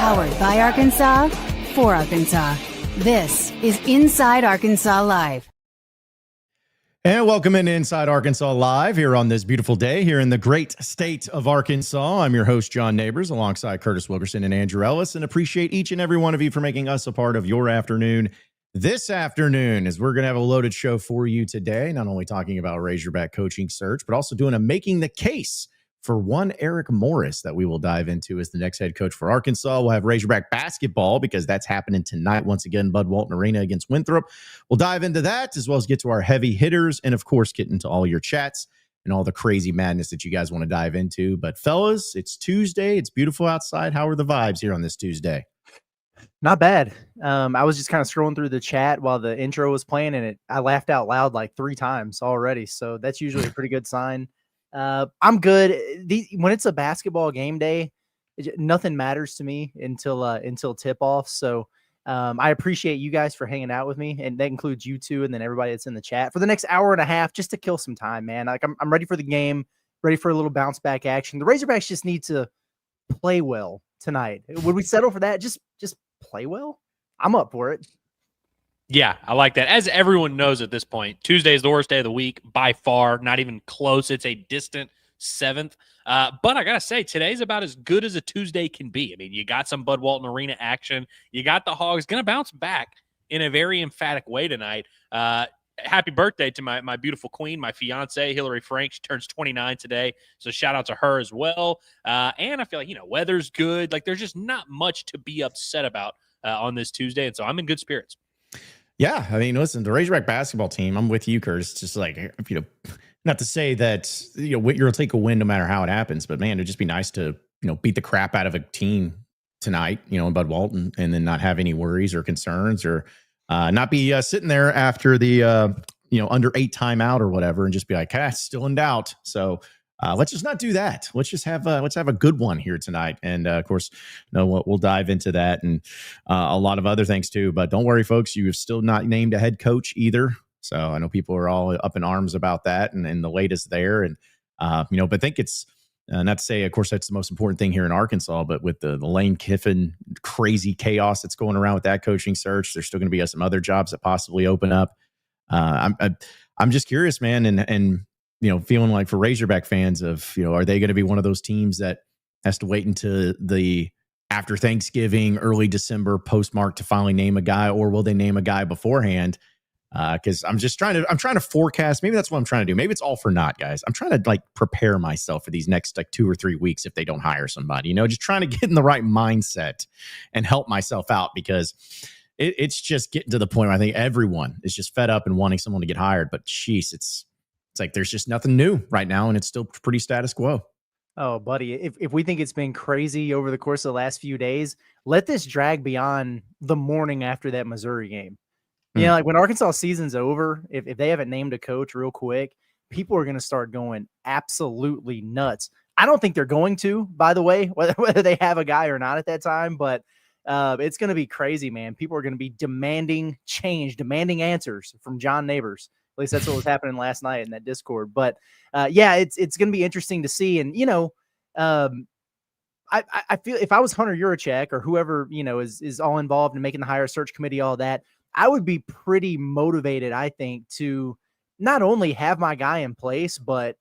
Powered by Arkansas, for Arkansas. This is Inside Arkansas Live. And welcome into Inside Arkansas Live here on this beautiful day here in the great state of Arkansas. I'm your host, John Neighbors, alongside Curtis Wilkerson and Andrew Ellis, and appreciate each and every one of you for making us a part of your afternoon this afternoon, as we're going to have a loaded show for you today, not only talking about Razorback coaching search, but also doing a Making the Case for one Eric Morris that we will dive into as the next head coach for Arkansas. We'll have Razorback basketball because that's happening tonight once again, Bud Walton Arena against Winthrop. We'll dive into that as well as get to our heavy hitters and, of course, get into all your chats and all the crazy madness that you guys want to dive into. But, fellas, it's Tuesday. It's beautiful outside. How are the vibes here on this Tuesday? Not bad. I was just kind of scrolling through the chat while the intro was playing, and I laughed out loud like 3 times already. So that's usually a pretty good sign. I'm good. When it's a basketball game day, nothing matters to me until tip off. So I appreciate you guys for hanging out with me, and that includes you two and then everybody that's in the chat for the next hour and a half, just to kill some time, man. Like I'm ready for the game, ready for a little bounce back action. The Razorbacks just need to play well tonight. Would we settle for that? Just play well. I'm up for it. Yeah, I like that. As everyone knows at this point, Tuesday is the worst day of the week by far, not even close. It's a distant 7th. But I got to say, today's about as good as a Tuesday can be. I mean, you got some Bud Walton Arena action. You got the Hogs going to bounce back in a very emphatic way tonight. Happy birthday to my beautiful queen, my fiance, Hillary Frank. She turns 29 today, so shout out to her as well. And I feel like, weather's good. Like, there's just not much to be upset about on this Tuesday, and so I'm in good spirits. Yeah, I mean, listen, the Razorback basketball team, I'm with you, Curtis. It's just like, not to say that, you'll take a win no matter how it happens, but man, it'd just be nice to, beat the crap out of a team tonight, in Bud Walton, and then not have any worries or concerns, or not be sitting there after the, under 8 timeout or whatever and just be like, still in doubt. So let's just not do that. Let's just have a good one here tonight. And of course, we'll dive into that and a lot of other things too. But don't worry, folks, you have still not named a head coach either. So I know people are all up in arms about that and the latest there. And but I think it's not to say, of course, that's the most important thing here in Arkansas. But with the Lane Kiffin crazy chaos that's going around with that coaching search, there's still going to be some other jobs that possibly open up. I'm just curious, man, and feeling like for Razorback fans are they going to be one of those teams that has to wait until the after Thanksgiving, early December postmark to finally name a guy, or will they name a guy beforehand? Because I'm trying to forecast. Maybe that's what I'm trying to do. Maybe it's all for naught, guys. I'm trying to prepare myself for these next 2 or 3 weeks if they don't hire somebody. Just trying to get in the right mindset and help myself out, because it's just getting to the point where I think everyone is just fed up and wanting someone to get hired. But jeez, it's like there's just nothing new right now, and it's still pretty status quo. Oh, buddy, if we think it's been crazy over the course of the last few days, let this drag beyond the morning after that Missouri game. Like when Arkansas season's over, if they haven't named a coach real quick, people are going to start going absolutely nuts. I don't think they're going to, by the way, whether they have a guy or not at that time, but it's going to be crazy, man. People are going to be demanding change, demanding answers from John Neighbors. At least that's what was happening last night in that Discord. But it's going to be interesting to see. And, I feel if I was Hunter Yurachek or whoever, is all involved in making the hire, search committee, all that, I would be pretty motivated, I think, to not only have my guy in place, but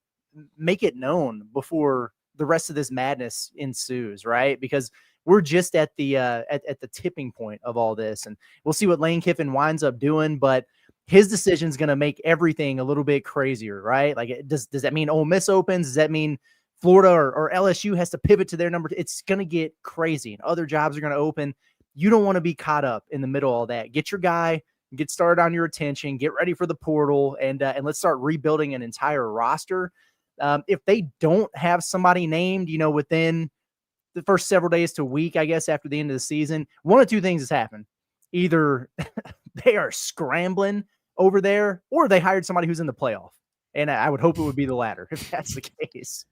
make it known before the rest of this madness ensues, right? Because we're just at the tipping point of all this, and we'll see what Lane Kiffin winds up doing, but his decision is going to make everything a little bit crazier, right? Like, does that mean Ole Miss opens? Does that mean Florida or LSU has to pivot to their number? It's going to get crazy, and other jobs are going to open. You don't want to be caught up in the middle of all that. Get your guy, get started on your attention, get ready for the portal, and let's start rebuilding an entire roster. If they don't have somebody named, within the first several days to a week, I guess, after the end of the season, one of two things has happened. Either they are scrambling over there, or they hired somebody who's in the playoff. And I would hope it would be the latter if that's the case.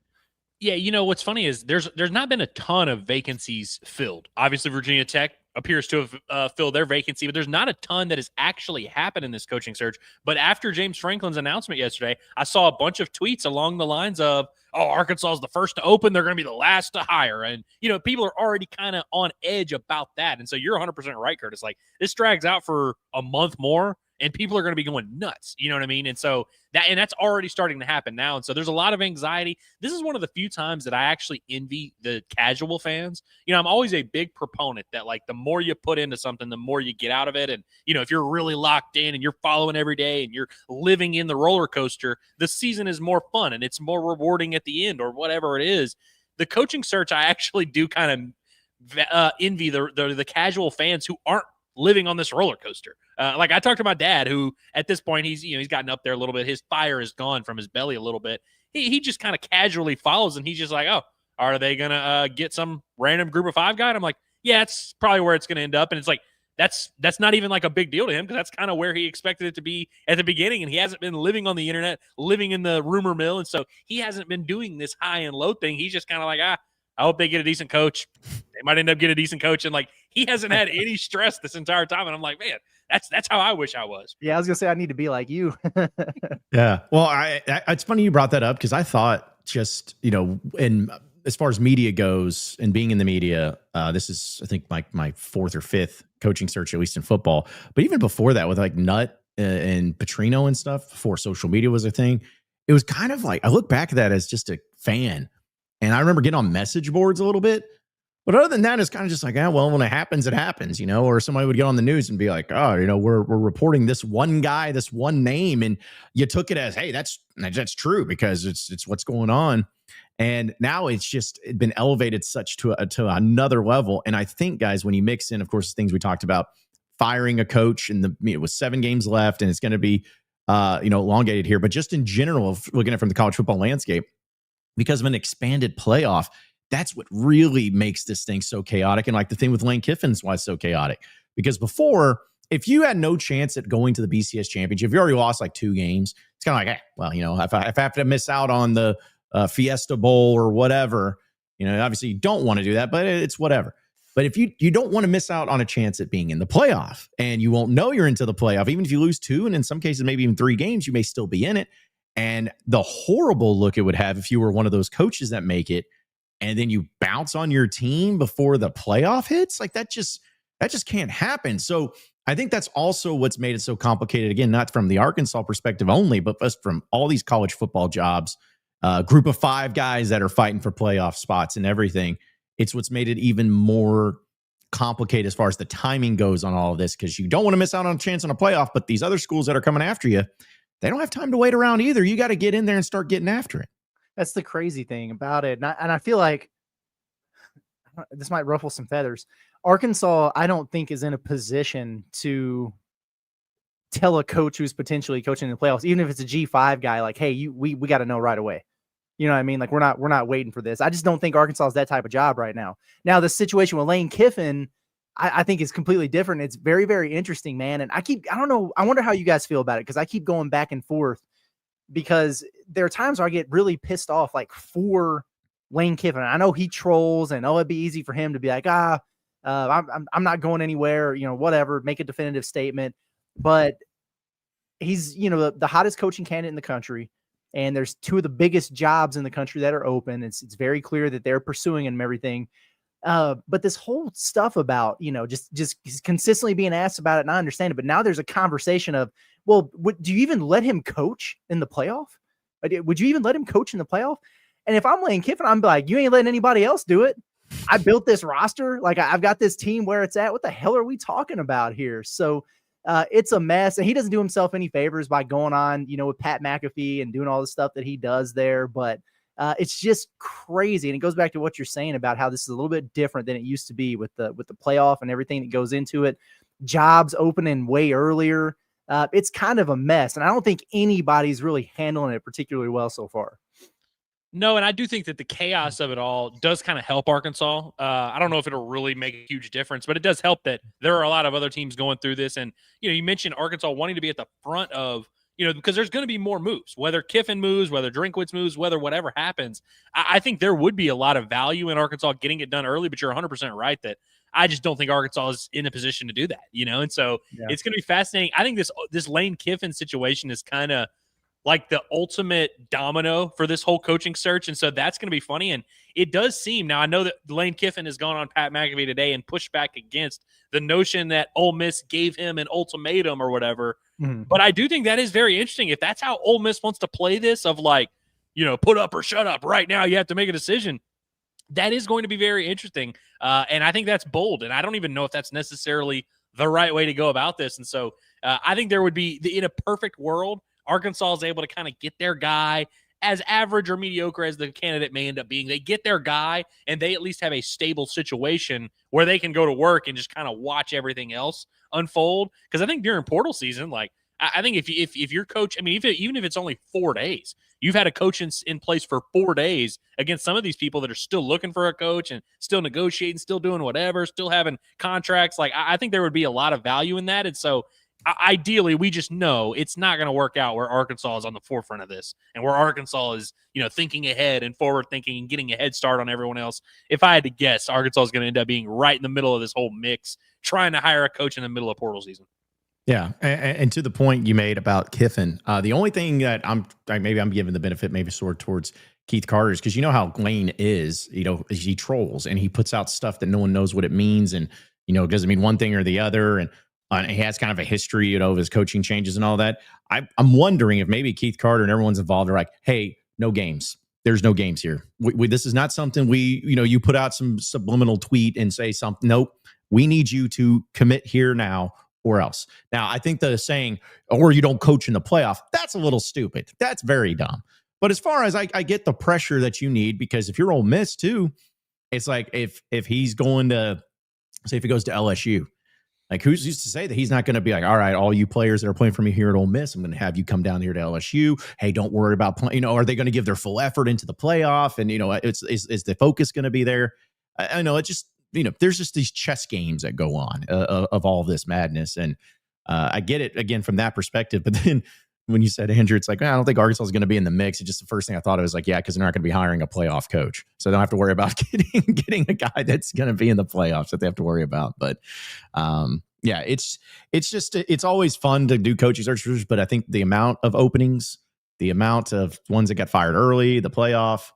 Yeah, what's funny is there's not been a ton of vacancies filled. Obviously, Virginia Tech appears to have filled their vacancy, but there's not a ton that has actually happened in this coaching search. But after James Franklin's announcement yesterday, I saw a bunch of tweets along the lines of, oh, Arkansas is the first to open. They're going to be the last to hire. And, people are already kind of on edge about that. And so you're 100% right, Curtis. Like, this drags out for a month more and people are going to be going nuts. You know what I mean? And so that's already starting to happen now. And so there's a lot of anxiety. This is one of the few times that I actually envy the casual fans. I'm always a big proponent that, like, the more you put into something, the more you get out of it. And, if you're really locked in and you're following every day and you're living in the roller coaster, the season is more fun and it's more rewarding at the end or whatever it is. The coaching search, I actually do kind of envy the casual fans who aren't living on this roller coaster. Like, I talked to my dad, who at this point he's gotten up there a little bit. His fire is gone from his belly a little bit. He just kind of casually follows, and he's just like, oh, are they gonna get some random group of 5 guy? And I'm like, yeah, it's probably where it's gonna end up. And it's like that's not even like a big deal to him, because that's kind of where he expected it to be at the beginning. And he hasn't been living on the internet, living in the rumor mill, and so he hasn't been doing this high and low thing. He's just kind of like, I hope they get a decent coach. They might end up getting a decent coach. And, like, he hasn't had any stress this entire time. And I'm like, man, that's how I wish I was. Yeah, I was going to say, I need to be like you. Yeah. Well, it's funny you brought that up, because I thought just, in as far as media goes and being in the media, this is, I think, my 4th or 5th coaching search, at least in football. But even before that, with like Nutt and Petrino and stuff, before social media was a thing, it was kind of like, I look back at that as just a fan. And I remember getting on message boards a little bit. But other than that, it's kind of just like, well, when it happens, or somebody would get on the news and be like, oh, we're reporting this one guy, this one name. And you took it as, hey, that's true, because it's what's going on. And now it's just been elevated such to another level. And I think, guys, when you mix in, of course, things we talked about, firing a coach and with 7 games left, and it's going to be, elongated here, but just in general, looking at it from the college football landscape, because of an expanded playoff, that's what really makes this thing so chaotic. And like the thing with Lane Kiffin's why it's so chaotic. Because before, if you had no chance at going to the BCS championship, if you already lost like 2 games, it's kind of like, hey, well, if I have to miss out on the Fiesta Bowl or whatever, obviously you don't want to do that, but it's whatever. But if you don't want to miss out on a chance at being in the playoff, and you won't know you're into the playoff, even if you lose 2, and in some cases, maybe even 3 games, you may still be in it. And the horrible look it would have if you were one of those coaches that make it, and then you bounce on your team before the playoff hits, like that just can't happen. So I think that's also what's made it so complicated. Again, not from the Arkansas perspective only, but just from all these college football jobs, group of 5 guys that are fighting for playoff spots and everything. It's what's made it even more complicated as far as the timing goes on all of this, because you don't want to miss out on a chance on a playoff, but these other schools that are coming after you, they don't have time to wait around either. You got to get in there and start getting after it. That's the crazy thing about it. And I feel like this might ruffle some feathers. Arkansas, I don't think, is in a position to tell a coach who's potentially coaching in the playoffs, even if it's a G5 guy, like, hey, we got to know right away. You know what I mean? Like, we're not waiting for this. I just don't think Arkansas is that type of job right now. Now, the situation with Lane Kiffin, I think is completely different. It's very, very interesting, man. And I don't know. I wonder how you guys feel about it, because I keep going back and forth, because there are times where I get really pissed off, like, for Lane Kiffin. I know he trolls, and it'd be easy for him to be like, I'm not going anywhere, whatever, make a definitive statement. But he's, the hottest coaching candidate in the country. And there's 2 of the biggest jobs in the country that are open. It's very clear that they're pursuing him and everything. But this whole stuff about, just consistently being asked about it, and I understand it, but now there's a conversation of, well, do you even let him coach in the playoff? Would you even let him coach in the playoff? And if I'm Lane Kiffin, I'm like, you ain't letting anybody else do it. I built this roster. Like, I've got this team where it's at. What the hell are we talking about here? So it's a mess. And he doesn't do himself any favors by going on, with Pat McAfee and doing all the stuff that he does there. But it's just crazy. And it goes back to what you're saying about how this is a little bit different than it used to be with the playoff and everything that goes into it. Jobs opening way earlier. It's kind of a mess. And I don't think anybody's really handling it particularly well so far. No, and I do think that the chaos of it all does kind of help Arkansas. I don't know if it'll really make a huge difference, but it does help that there are a lot of other teams going through this. And, you mentioned Arkansas wanting to be at the front of, because there's going to be more moves, whether Kiffin moves, whether Drinkwitz moves, whether whatever happens. I think there would be a lot of value in Arkansas getting it done early, but you're 100% right that I just don't think Arkansas is in a position to do that, And so It's going to be fascinating. I think this Lane Kiffin situation is kind of like the ultimate domino for this whole coaching search. And so that's going to be funny. And it does seem, now I know that Lane Kiffin has gone on Pat McAfee today and pushed back against the notion that Ole Miss gave him an ultimatum or whatever. But I do think that is very interesting. If that's how Ole Miss wants to play this, of like, put up or shut up right now, you have to make a decision. That is going to be very interesting. And I think that's bold. And I don't even know if that's necessarily the right way to go about this. And so I think there would be, in a perfect world, Arkansas is able to kind of get their guy, as average or mediocre as the candidate may end up being. They get their guy, and they at least have a stable situation where they can go to work and just kind of watch everything else unfold. Because I think during portal season, like, I think if your coach, I mean, even if it's only 4 days, you've had a coach in place for 4 days against some of these people that are still looking for a coach and still negotiating, still doing whatever, still having contracts. Like, I think there would be a lot of value in that. And so ideally, we just know it's not going to work out where Arkansas is on the forefront of this and where Arkansas is, thinking ahead and forward thinking and getting a head start on everyone else. If I had to guess, Arkansas is going to end up being right in the middle of this whole mix, trying to hire a coach in the middle of portal season. Yeah, and to the point you made about Kiffin, the only thing that I'm giving the benefit maybe sort towards Keith Carter is because how Lane is, he trolls and he puts out stuff that no one knows what it means, and it doesn't mean one thing or the other, and he has kind of a history, of his coaching changes and all that. I'm wondering if maybe Keith Carter and everyone's involved are like, hey, no games. There's no games here. This is not something you put out some subliminal tweet and say something. Nope, we need you to commit here now or else. Now, I think the saying, or you don't coach in the playoff, that's a little stupid. That's very dumb. But as far as I get the pressure that you need, because if you're Ole Miss too, it's like if he's going to, say if he goes to LSU, like who's used to say that he's not going to be like, all right, all you players that are playing for me here at Ole Miss, I'm going to have you come down here to LSU. Hey, don't worry about playing. Are they going to give their full effort into the playoff? And is the focus going to be there? I know it just, there's just these chess games that go on of all this madness. And I get it again from that perspective. But then when you said, Andrew, it's like, I don't think Arkansas is going to be in the mix. It's just the first thing I thought of was like, yeah, because they're not going to be hiring a playoff coach. So they don't have to worry about getting a guy that's going to be in the playoffs that they have to worry about. But yeah, it's always fun to do coaching searches. But I think the amount of openings, the amount of ones that got fired early, the playoff,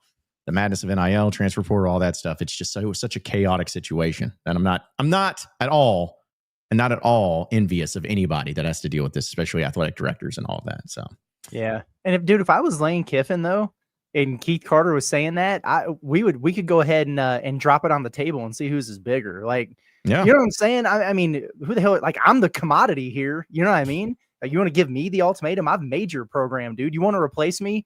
the madness of NIL, transfer portal, all that stuff. It's just such a chaotic situation. And I'm not at all envious of anybody that has to deal with this, especially athletic directors and all of that. So, yeah. And if I was Lane Kiffin though, and Keith Carter was saying that, we could go ahead and drop it on the table and see whose is bigger. Like, yeah. You know what I'm saying? I mean, who the hell, like, I'm the commodity here. You know what I mean? Like, you want to give me the ultimatum? I've made your program, dude. You want to replace me?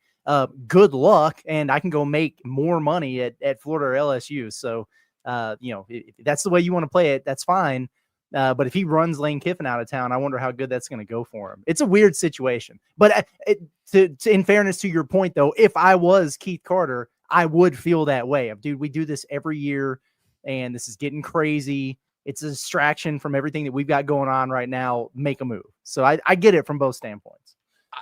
Good luck, and I can go make more money at Florida or LSU. So, if that's the way you want to play it, that's fine. But if he runs Lane Kiffin out of town, I wonder how good that's going to go for him. It's a weird situation. But in fairness to your point, though, if I was Keith Carter, I would feel that way. Dude, we do this every year, and this is getting crazy. It's a distraction from everything that we've got going on right now. Make a move. So I get it from both standpoints.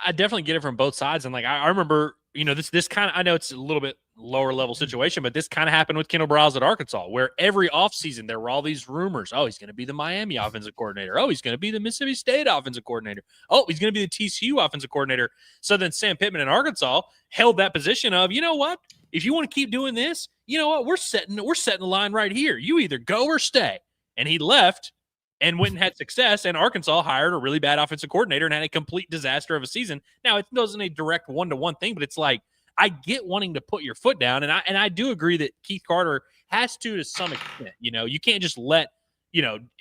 I definitely get it from both sides. And like, I remember, this kind of, I know it's a little bit lower level situation, but this kind of happened with Kendall Browse at Arkansas, where every offseason there were all these rumors. Oh, he's going to be the Miami offensive coordinator. Oh, he's going to be the Mississippi State offensive coordinator. Oh, he's going to be the TCU offensive coordinator. So then Sam Pittman in Arkansas held that position of, you know what? If you want to keep doing this, you know what? We're setting the line right here. You either go or stay. And he left and went and had success, and Arkansas hired a really bad offensive coordinator and had a complete disaster of a season. Now, it wasn't a direct one-to-one thing, but it's like, I get wanting to put your foot down, and I do agree that Keith Carter has to some extent. You can't just let,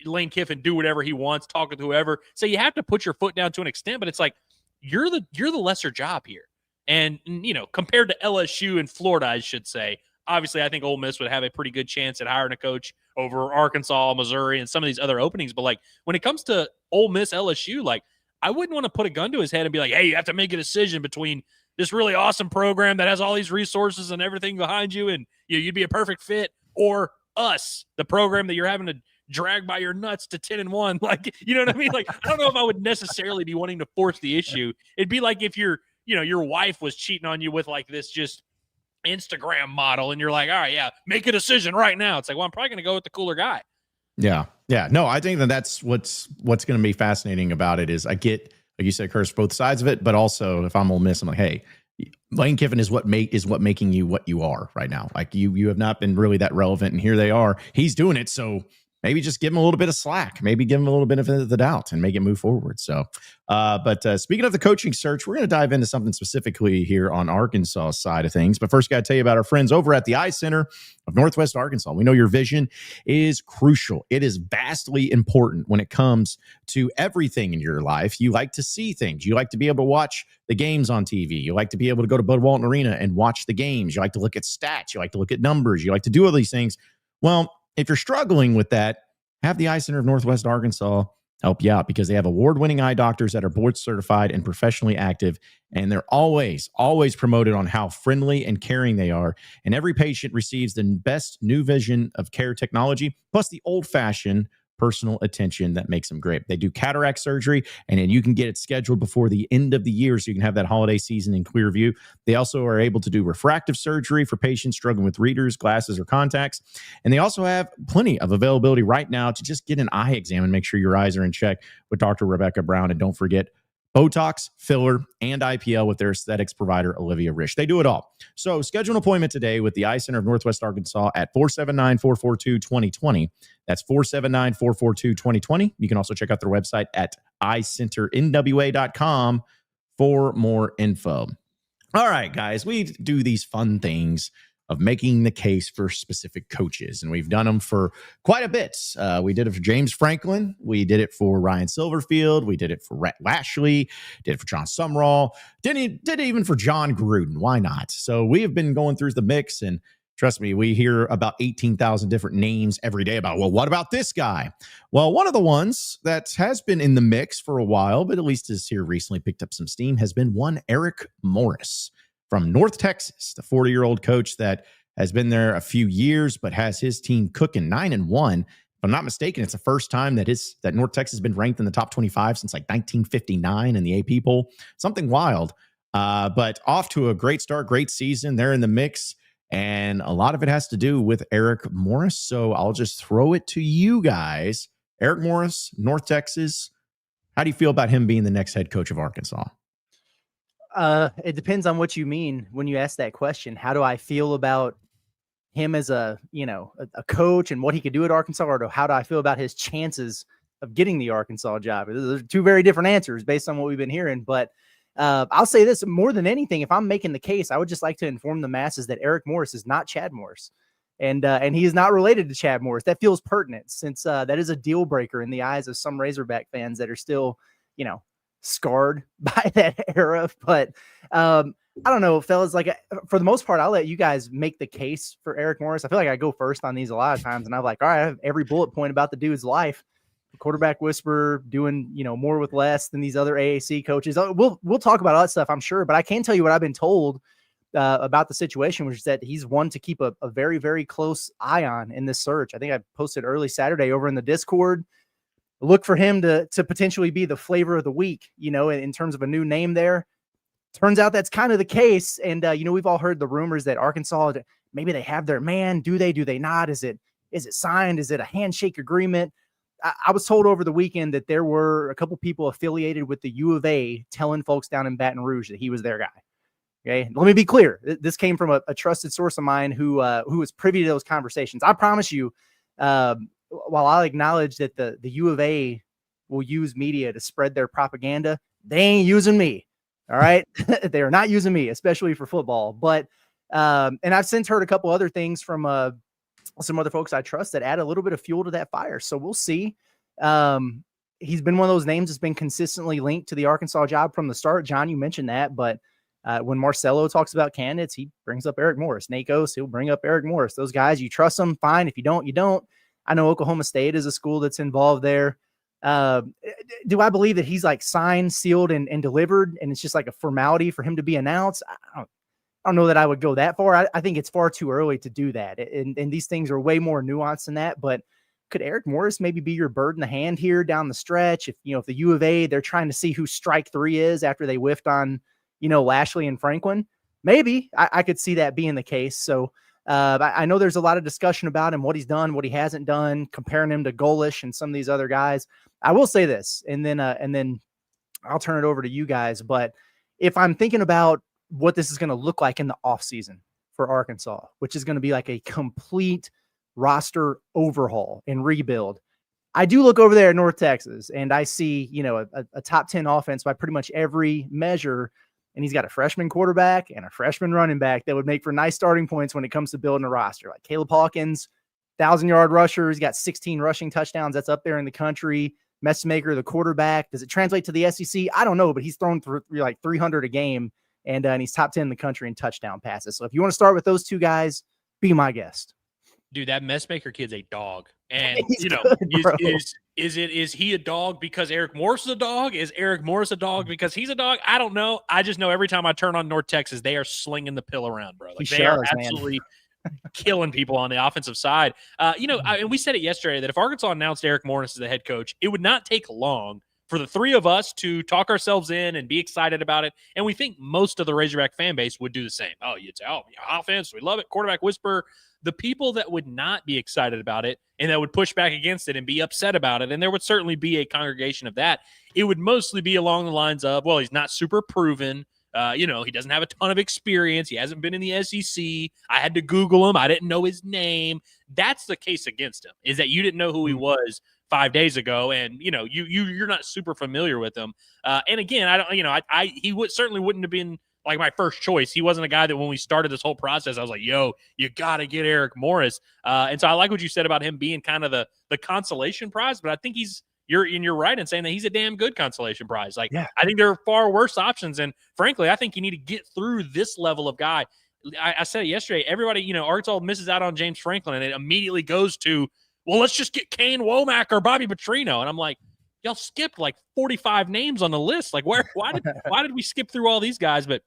Lane Kiffin do whatever he wants, talk with whoever. So you have to put your foot down to an extent, but it's like, you're the lesser job here. And, compared to LSU and Florida, I should say, obviously, I think Ole Miss would have a pretty good chance at hiring a coach over Arkansas, Missouri, and some of these other openings. But, like, when it comes to Ole Miss, LSU, like, I wouldn't want to put a gun to his head and be like, hey, you have to make a decision between this really awesome program that has all these resources and everything behind you, and you'd be a perfect fit, or us, the program that you're having to drag by your nuts to 10-1. Like, you know what I mean? Like, I don't know if I would necessarily be wanting to force the issue. It'd be like if your wife was cheating on you with, like, this just Instagram model, and you're like, all right, yeah, make a decision right now. It's like, well, I'm probably going to go with the cooler guy. Yeah. No, I think that's what's going to be fascinating about it is I get like you said, Curse, both sides of it. But also, if I'm Ole Miss, I'm like, hey, Lane Kiffin is what making you what you are right now. Like you have not been really that relevant, and here they are. He's doing it, so maybe just give him a little bit of slack. Maybe give him a little benefit of the doubt and make it move forward. So, but speaking of the coaching search, we're going to dive into something specifically here on Arkansas side of things. But first, got to tell you about our friends over at the Eye Center of Northwest Arkansas. We know your vision is crucial. It is vastly important when it comes to everything in your life. You like to see things. You like to be able to watch the games on TV. You like to be able to go to Bud Walton Arena and watch the games. You like to look at stats. You like to look at numbers. You like to do all these things. Well, if you're struggling with that, have the Eye Center of Northwest Arkansas help you out, because they have award-winning eye doctors that are board certified and professionally active, and they're always promoted on how friendly and caring they are. And every patient receives the best new vision of care technology, plus the old-fashioned personal attention that makes them great. They do cataract surgery, and then you can get it scheduled before the end of the year so you can have that holiday season in clear view. They also are able to do refractive surgery for patients struggling with readers, glasses, or contacts. And they also have plenty of availability right now to just get an eye exam and make sure your eyes are in check with Dr. Rebecca Brown. And don't forget Botox, filler, and IPL with their aesthetics provider, Olivia Rich. They do it all. So schedule an appointment today with the Eye Center of Northwest Arkansas at 479-442-2020. That's 479-442-2020. You can also check out their website at eyecenternwa.com for more info. All right, guys, we do these fun things of making the case for specific coaches, and we've done them for quite a bit. We did it for James Franklin. We did it for Ryan Silverfield. We did it for Rhett Lashley. Did it for John Sumrall. Did it even for John Gruden. Why not? So we have been going through the mix, and trust me, we hear about 18,000 different names every day about, well, what about this guy? Well, one of the ones that has been in the mix for a while, but at least has here recently picked up some steam, has been one Eric Morris from North Texas, the 40-year-old coach that has been there a few years, but has his team cooking 9-1. If I'm not mistaken, it's the first time that North Texas has been ranked in the top 25 since like 1959 in the AP poll. Something wild, but off to a great start, great season. They're in the mix, and a lot of it has to do with Eric Morris. So I'll just throw it to you guys. Eric Morris, North Texas. How do you feel about him being the next head coach of Arkansas? It depends on what you mean when you ask that question. How do I feel about him as a coach and what he could do at Arkansas, or how do I feel about his chances of getting the Arkansas job? Those are two very different answers based on what we've been hearing. But I'll say this, more than anything, if I'm making the case, I would just like to inform the masses that Eric Morris is not Chad Morris. And he is not related to Chad Morris. That feels pertinent, since that is a deal breaker in the eyes of some Razorback fans that are still, scarred by that era. But I don't know, fellas, like for the most part, I'll let you guys make the case for Eric Morris. I feel like I go first on these a lot of times, and I'm like, all right, I have every bullet point about the dude's life. Quarterback whisperer, doing, more with less than these other AAC coaches. We'll talk about all that stuff, I'm sure, but I can tell you what I've been told about the situation, which is that he's one to keep a very, very close eye on in this search. I think I posted early Saturday over in the Discord. Look for him to potentially be the flavor of the week, in terms of a new name there. Turns out that's kind of the case. And, we've all heard the rumors that Arkansas, maybe they have their man. Do they not? Is it signed? Is it a handshake agreement? I was told over the weekend that there were a couple people affiliated with the U of A telling folks down in Baton Rouge that he was their guy. Okay. Let me be clear. This came from a trusted source of mine who was privy to those conversations. I promise you, while I'll acknowledge that the U of A will use media to spread their propaganda, they ain't using me. All right. They are not using me, especially for football. But, and I've since heard a couple other things from some other folks I trust that add a little bit of fuel to that fire. So we'll see. He's been one of those names that's been consistently linked to the Arkansas job from the start. John, you mentioned that, but when Marcelo talks about candidates, he brings up Eric Morris. Nakos, he'll bring up Eric Morris. Those guys, you trust them, fine. If you don't, you don't. I know Oklahoma State is a school that's involved there. Do I believe that he's like signed, sealed, and delivered, and it's just like a formality for him to be announced? I don't know that I would go that far. I think it's far too early to do that. And these things are way more nuanced than that. But could Eric Morris maybe be your bird in the hand here down the stretch? If the U of A, they're trying to see who strike three is after they whiffed on, Lashley and Franklin, maybe I could see that being the case. So I know there's a lot of discussion about him, what he's done, what he hasn't done, comparing him to Golish and some of these other guys. I will say this, and then I'll turn it over to you guys. But if I'm thinking about what this is going to look like in the offseason for Arkansas, which is going to be like a complete roster overhaul and rebuild, I do look over there at North Texas and I see, a top 10 offense by pretty much every measure. And he's got a freshman quarterback and a freshman running back that would make for nice starting points when it comes to building a roster. Like Caleb Hawkins, 1,000-yard rusher. He's got 16 rushing touchdowns. That's up there in the country. Messmaker, the quarterback. Does it translate to the SEC? I don't know, but he's thrown for like 300 a game, and he's top 10 in the country in touchdown passes. So if you want to start with those two guys, be my guest. Dude, that Messmaker kid's a dog. And, is he a dog because Eric Morris is a dog? Is Eric Morris a dog because he's a dog? I don't know. I just know every time I turn on North Texas, they are slinging the pill around, bro. Like, they are absolutely killing people on the offensive side. And we said it yesterday that if Arkansas announced Eric Morris as the head coach, it would not take long for the three of us to talk ourselves in and be excited about it. And we think most of the Razorback fan base would do the same. Oh, you'd say, offense, we love it. Quarterback whisper. The people that would not be excited about it and that would push back against it and be upset about it, and there would certainly be a congregation of that, it would mostly be along the lines of, well, he's not super proven. He doesn't have a ton of experience. He hasn't been in the SEC. I had to Google him. I didn't know his name. That's the case against him, is that you didn't know who he was 5 days ago, and you're not super familiar with him. And again, certainly wouldn't have been like my first choice. He wasn't a guy that when we started this whole process, I was like, yo, you got to get Eric Morris. And so I like what you said about him being kind of the consolation prize, but I think you're right in saying that he's a damn good consolation prize. Like, yeah. I think there are far worse options. And frankly, I think you need to get through this level of guy. I said it yesterday, everybody, Arkansas misses out on James Franklin and it immediately goes to, well, let's just get Kane Womack or Bobby Petrino. And I'm like, y'all skipped like 45 names on the list. Like, why did we skip through all these guys? But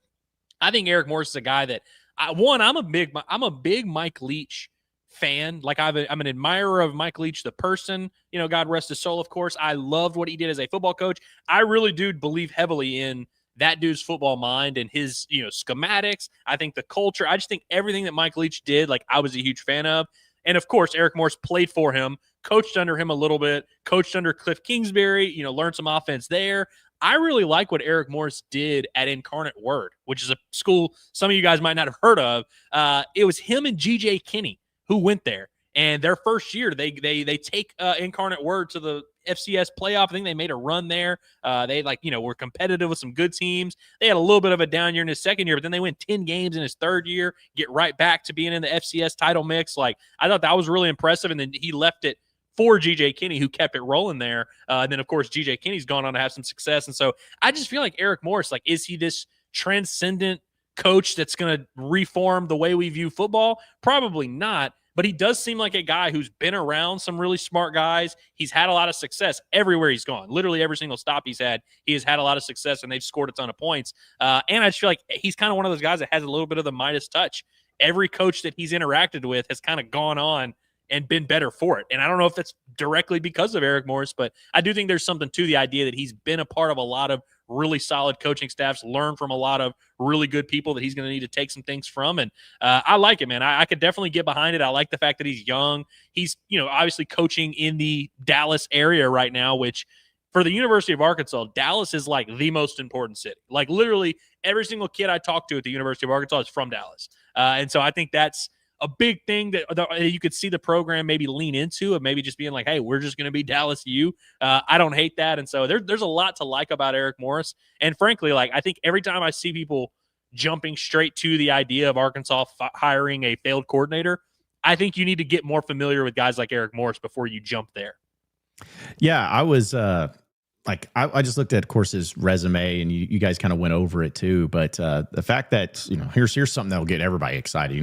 I think Eric Morris is a guy that I'm a big Mike Leach fan. Like, I'm an admirer of Mike Leach, the person, God rest his soul, of course. I loved what he did as a football coach. I really do believe heavily in that dude's football mind and his, schematics. I think the culture, I just think everything that Mike Leach did, like, I was a huge fan of. And of course, Eric Morris played for him, coached under him a little bit, coached under Cliff Kingsbury, learned some offense there. I really like what Eric Morris did at Incarnate Word, which is a school some of you guys might not have heard of. It was him and G.J. Kinney who went there. And their first year, they take Incarnate Word to the FCS playoff. I think they made a run there. They were competitive with some good teams. They had a little bit of a down year in his second year, but then they win 10 games in his third year, get right back to being in the FCS title mix. Like, I thought that was really impressive. And then he left it for G.J. Kinney, who kept it rolling there. And then, of course, G.J. Kinney's gone on to have some success. And so I just feel like Eric Morris, like, is he this transcendent coach that's going to reform the way we view football? Probably not. But he does seem like a guy who's been around some really smart guys. He's had a lot of success everywhere he's gone. Literally every single stop he's had, he has had a lot of success, and they've scored a ton of points. And I just feel like he's kind of one of those guys that has a little bit of the Midas touch. Every coach that he's interacted with has kind of gone on and been better for it. And I don't know if that's directly because of Eric Morris, but I do think there's something to the idea that he's been a part of a lot of really solid coaching staffs, learned from a lot of really good people that he's going to need to take some things from. And I like it, man. I could definitely get behind it. I like the fact that he's young. He's, obviously coaching in the Dallas area right now, which for the University of Arkansas, Dallas is like the most important city. Like, literally every single kid I talk to at the University of Arkansas is from Dallas. And so I think that's a big thing that you could see the program maybe lean into, of maybe just being like, hey, we're just going to be Dallas U. I don't hate that. And so there's a lot to like about Eric Morris. And frankly, like, I think every time I see people jumping straight to the idea of Arkansas hiring a failed coordinator, I think you need to get more familiar with guys like Eric Morris before you jump there. Yeah, I was I just looked at, of course, his resume, and you guys kind of went over it too. But the fact that, here's something that'll get everybody excited.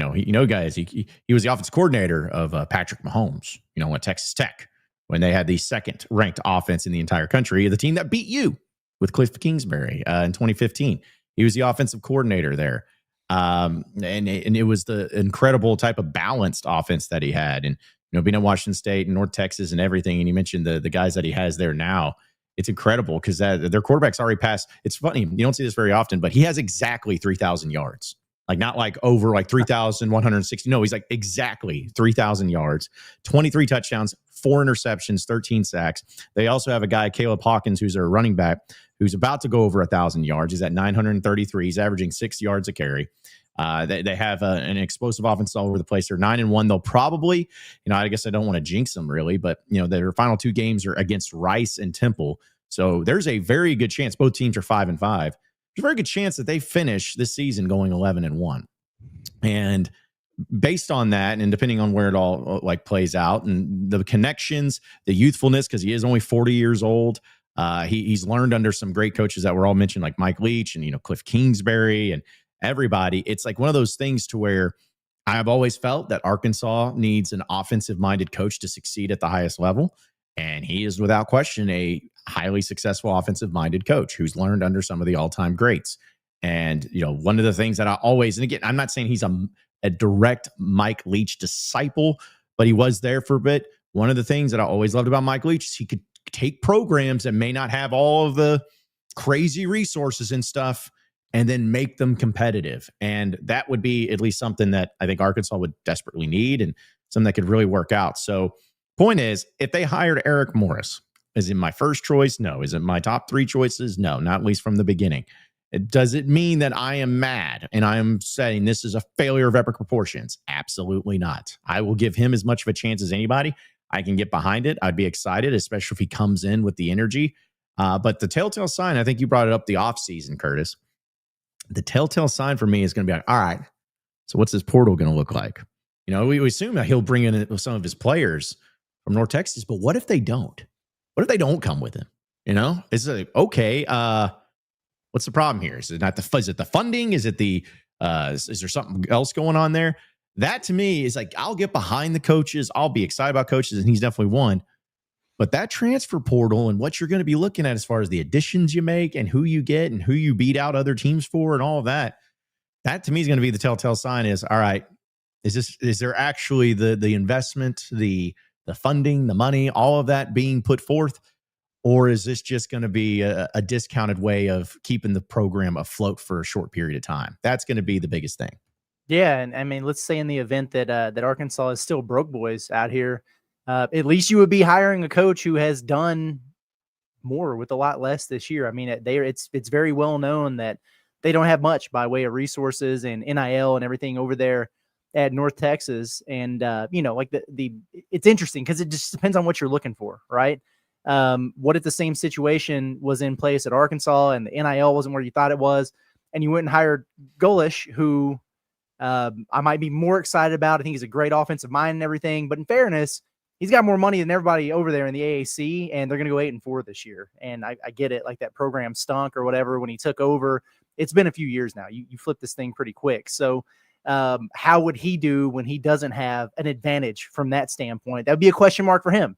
Guys, he was the offensive coordinator of Patrick Mahomes, at Texas Tech, when they had the second ranked offense in the entire country, the team that beat you with Cliff Kingsbury in 2015. He was the offensive coordinator there. And it was the incredible type of balanced offense that he had. And, being at Washington State and North Texas and everything. And you mentioned the guys that he has there now. It's incredible because their quarterback's already passed. It's funny. You don't see this very often, but he has exactly 3,000 yards Like not like over like 3,160. No, he's like exactly 3,000 yards, 23 touchdowns, 4 interceptions, 13 sacks. They also have a guy, Caleb Hawkins, who's their running back, who's about to go over 1,000 yards. He's at 933. He's averaging 6 yards a carry. They have an explosive offense all over the place. They're 9-1. They'll probably, I guess I don't want to jinx them really, but their final 2 games are against Rice and Temple. So there's a very good chance both teams are 5-5. There's a very good chance that they finish this season going 11-1. And based on that, and depending on where it all like plays out and the connections, the youthfulness, because he is only 40 years old. He's learned under some great coaches that were all mentioned, like Mike Leach and Cliff Kingsbury and everybody. It's like one of those things to where I've always felt that Arkansas needs an offensive-minded coach to succeed at the highest level. And he is without question a highly successful offensive-minded coach who's learned under some of the all-time greats. And, one of the things that I always, and again, I'm not saying he's a direct Mike Leach disciple, but he was there for a bit. One of the things that I always loved about Mike Leach is he could take programs that may not have all of the crazy resources and stuff and then make them competitive. And that would be at least something that I think Arkansas would desperately need and something that could really work out. So point is, if they hired Eric Morris, is it my first choice? No. Is it my top 3 choices? No, not at least from the beginning. Does it mean that I am mad and I am saying this is a failure of epic proportions? Absolutely not. I will give him as much of a chance as anybody. I can get behind it. I'd be excited, especially if he comes in with the energy. But the telltale sign, I think you brought it up the offseason, Curtis. The telltale sign for me is going to be like, all right, so what's this portal going to look like? We assume that he'll bring in some of his players from North Texas, but what if they don't? What if they don't come with him? It's like, okay, what's the problem here? Is it the funding? Is it is there something else going on there? That to me is like, I'll get behind the coaches. I'll be excited about coaches, and he's definitely one. But that transfer portal and what you're going to be looking at as far as the additions you make and who you get and who you beat out other teams for and all of that, that to me is going to be the telltale sign is, all right, is there actually the investment, the funding, the money, all of that being put forth? Or is this just going to be a discounted way of keeping the program afloat for a short period of time? That's going to be the biggest thing. Yeah, and I mean, let's say in the event that that Arkansas is still broke boys out here, at least you would be hiring a coach who has done more with a lot less this year. I mean, it's very well known that they don't have much by way of resources and NIL and everything over there at North Texas. And like it's interesting because it just depends on what you're looking for, right? What if the same situation was in place at Arkansas and the NIL wasn't where you thought it was, and you went and hired Golish, who I might be more excited about. I think he's a great offensive mind and everything, but in fairness, he's got more money than everybody over there in the AAC, and they're going to go 8-4 this year. And I get it. Like that program stunk or whatever when he took over. It's been a few years now. You flip this thing pretty quick. So how would he do when he doesn't have an advantage from that standpoint? That would be a question mark for him.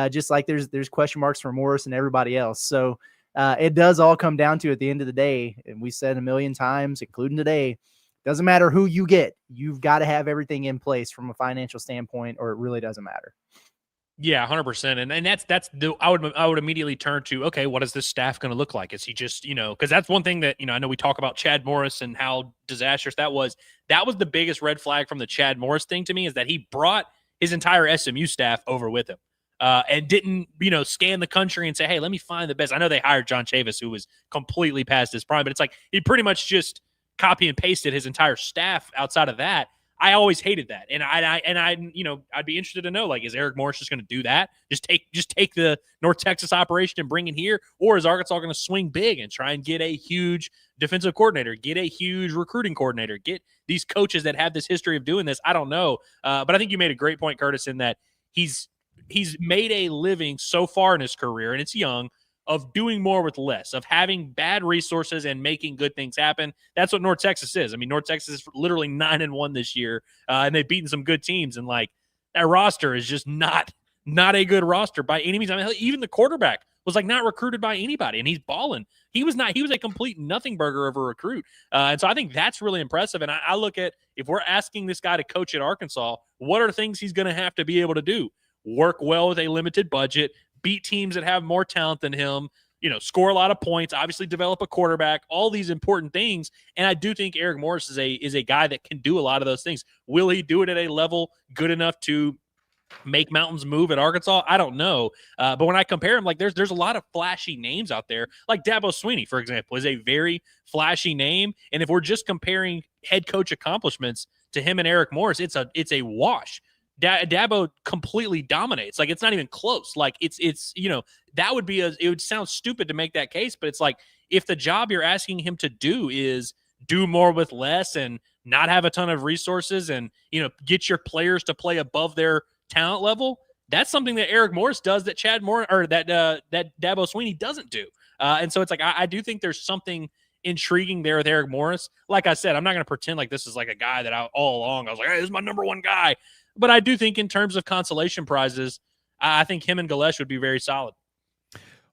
Just like there's question marks for Morris and everybody else. So it does all come down to, at the end of the day, and we said a million times, including today, doesn't matter who you get. You've got to have everything in place from a financial standpoint, or it really doesn't matter. Yeah, 100%. And that's I would immediately turn to, okay, what is this staff going to look like? Is he just, because that's one thing that, I know we talk about Chad Morris and how disastrous that was. That was the biggest red flag from the Chad Morris thing to me, is that he brought his entire SMU staff over with him. And didn't, scan the country and say, hey, let me find the best. I know they hired John Chavis, who was completely past his prime, but it's like he pretty much just copy and pasted his entire staff outside of that. I always hated that. And I'd be interested to know, like, is Eric Morris just going to do that? Just take the North Texas operation and bring it here? Or is Arkansas going to swing big and try and get a huge defensive coordinator, get a huge recruiting coordinator, get these coaches that have this history of doing this? I don't know. But I think you made a great point, Curtis, in that he's made a living so far in his career, and it's young, of doing more with less, of having bad resources and making good things happen. That's what North Texas is. I mean, North Texas is literally 9-1 this year, and they've beaten some good teams. And like, that roster is just not a good roster by any means. I mean, even the quarterback was like not recruited by anybody, and he's balling. He was a complete nothing burger of a recruit. And so I think that's really impressive. And I look at, if we're asking this guy to coach at Arkansas, what are things he's going to have to be able to do? Work well with a limited budget, beat teams that have more talent than him, score a lot of points, obviously develop a quarterback, all these important things. And I do think Eric Morris is a guy that can do a lot of those things. Will he do it at a level good enough to make mountains move at Arkansas? I don't know. But when I compare him, like there's a lot of flashy names out there. Like Dabo Swinney, for example, is a very flashy name. And if we're just comparing head coach accomplishments to him and Eric Morris, it's a wash. Dabo completely dominates. Like it's not even close. Like it's that would be it would sound stupid to make that case, but it's like if the job you're asking him to do is do more with less and not have a ton of resources and get your players to play above their talent level, that's something that Eric Morris does that Chad Moore or that Dabo Swinney doesn't do. And so it's like I do think there's something intriguing there with Eric Morris. Like I said, I'm not going to pretend like this is like a guy that all along I was like, hey, this is my number one guy. But I do think in terms of consolation prizes, I think him and Galesh would be very solid.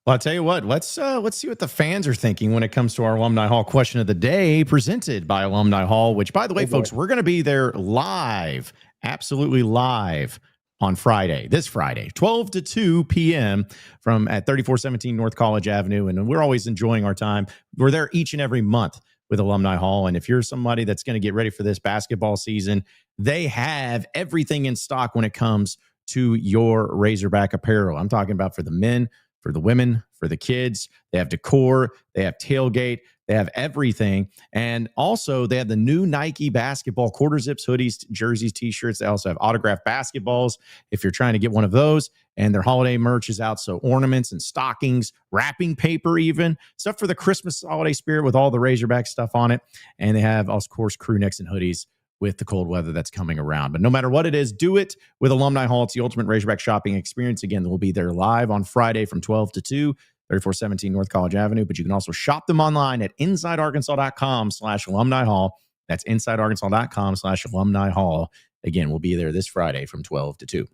Well, I'll tell you what, let's see what the fans are thinking when it comes to our Alumni Hall question of the day, presented by Alumni Hall, which, by the way, folks, we're going to be there live, absolutely live on Friday, this Friday, 12 to 2 p.m. at 3417 North College Avenue. And we're always enjoying our time. We're there each and every month with Alumni Hall. And if you're somebody that's going to get ready for this basketball season, they have everything in stock when it comes to your Razorback apparel. I'm talking about for the men, for the women, for the kids. They have decor, they have tailgate, they have everything. And also they have the new Nike basketball quarter zips, hoodies, jerseys, t-shirts. They also have autographed basketballs if you're trying to get one of those. And their holiday merch is out. So ornaments and stockings, wrapping paper, even stuff for the Christmas holiday spirit with all the Razorback stuff on it. And they have, of course, crew necks and hoodies with the cold weather that's coming around. But no matter what it is, do it with Alumni Hall. It's the ultimate Razorback shopping experience. Again, we'll be there live on Friday from 12 to 2, 3417 North College Avenue. But you can also shop them online at insidearkansas.com/alumni hall. That's insidearkansas.com/alumni hall. Again, we'll be there this Friday from 12 to 2.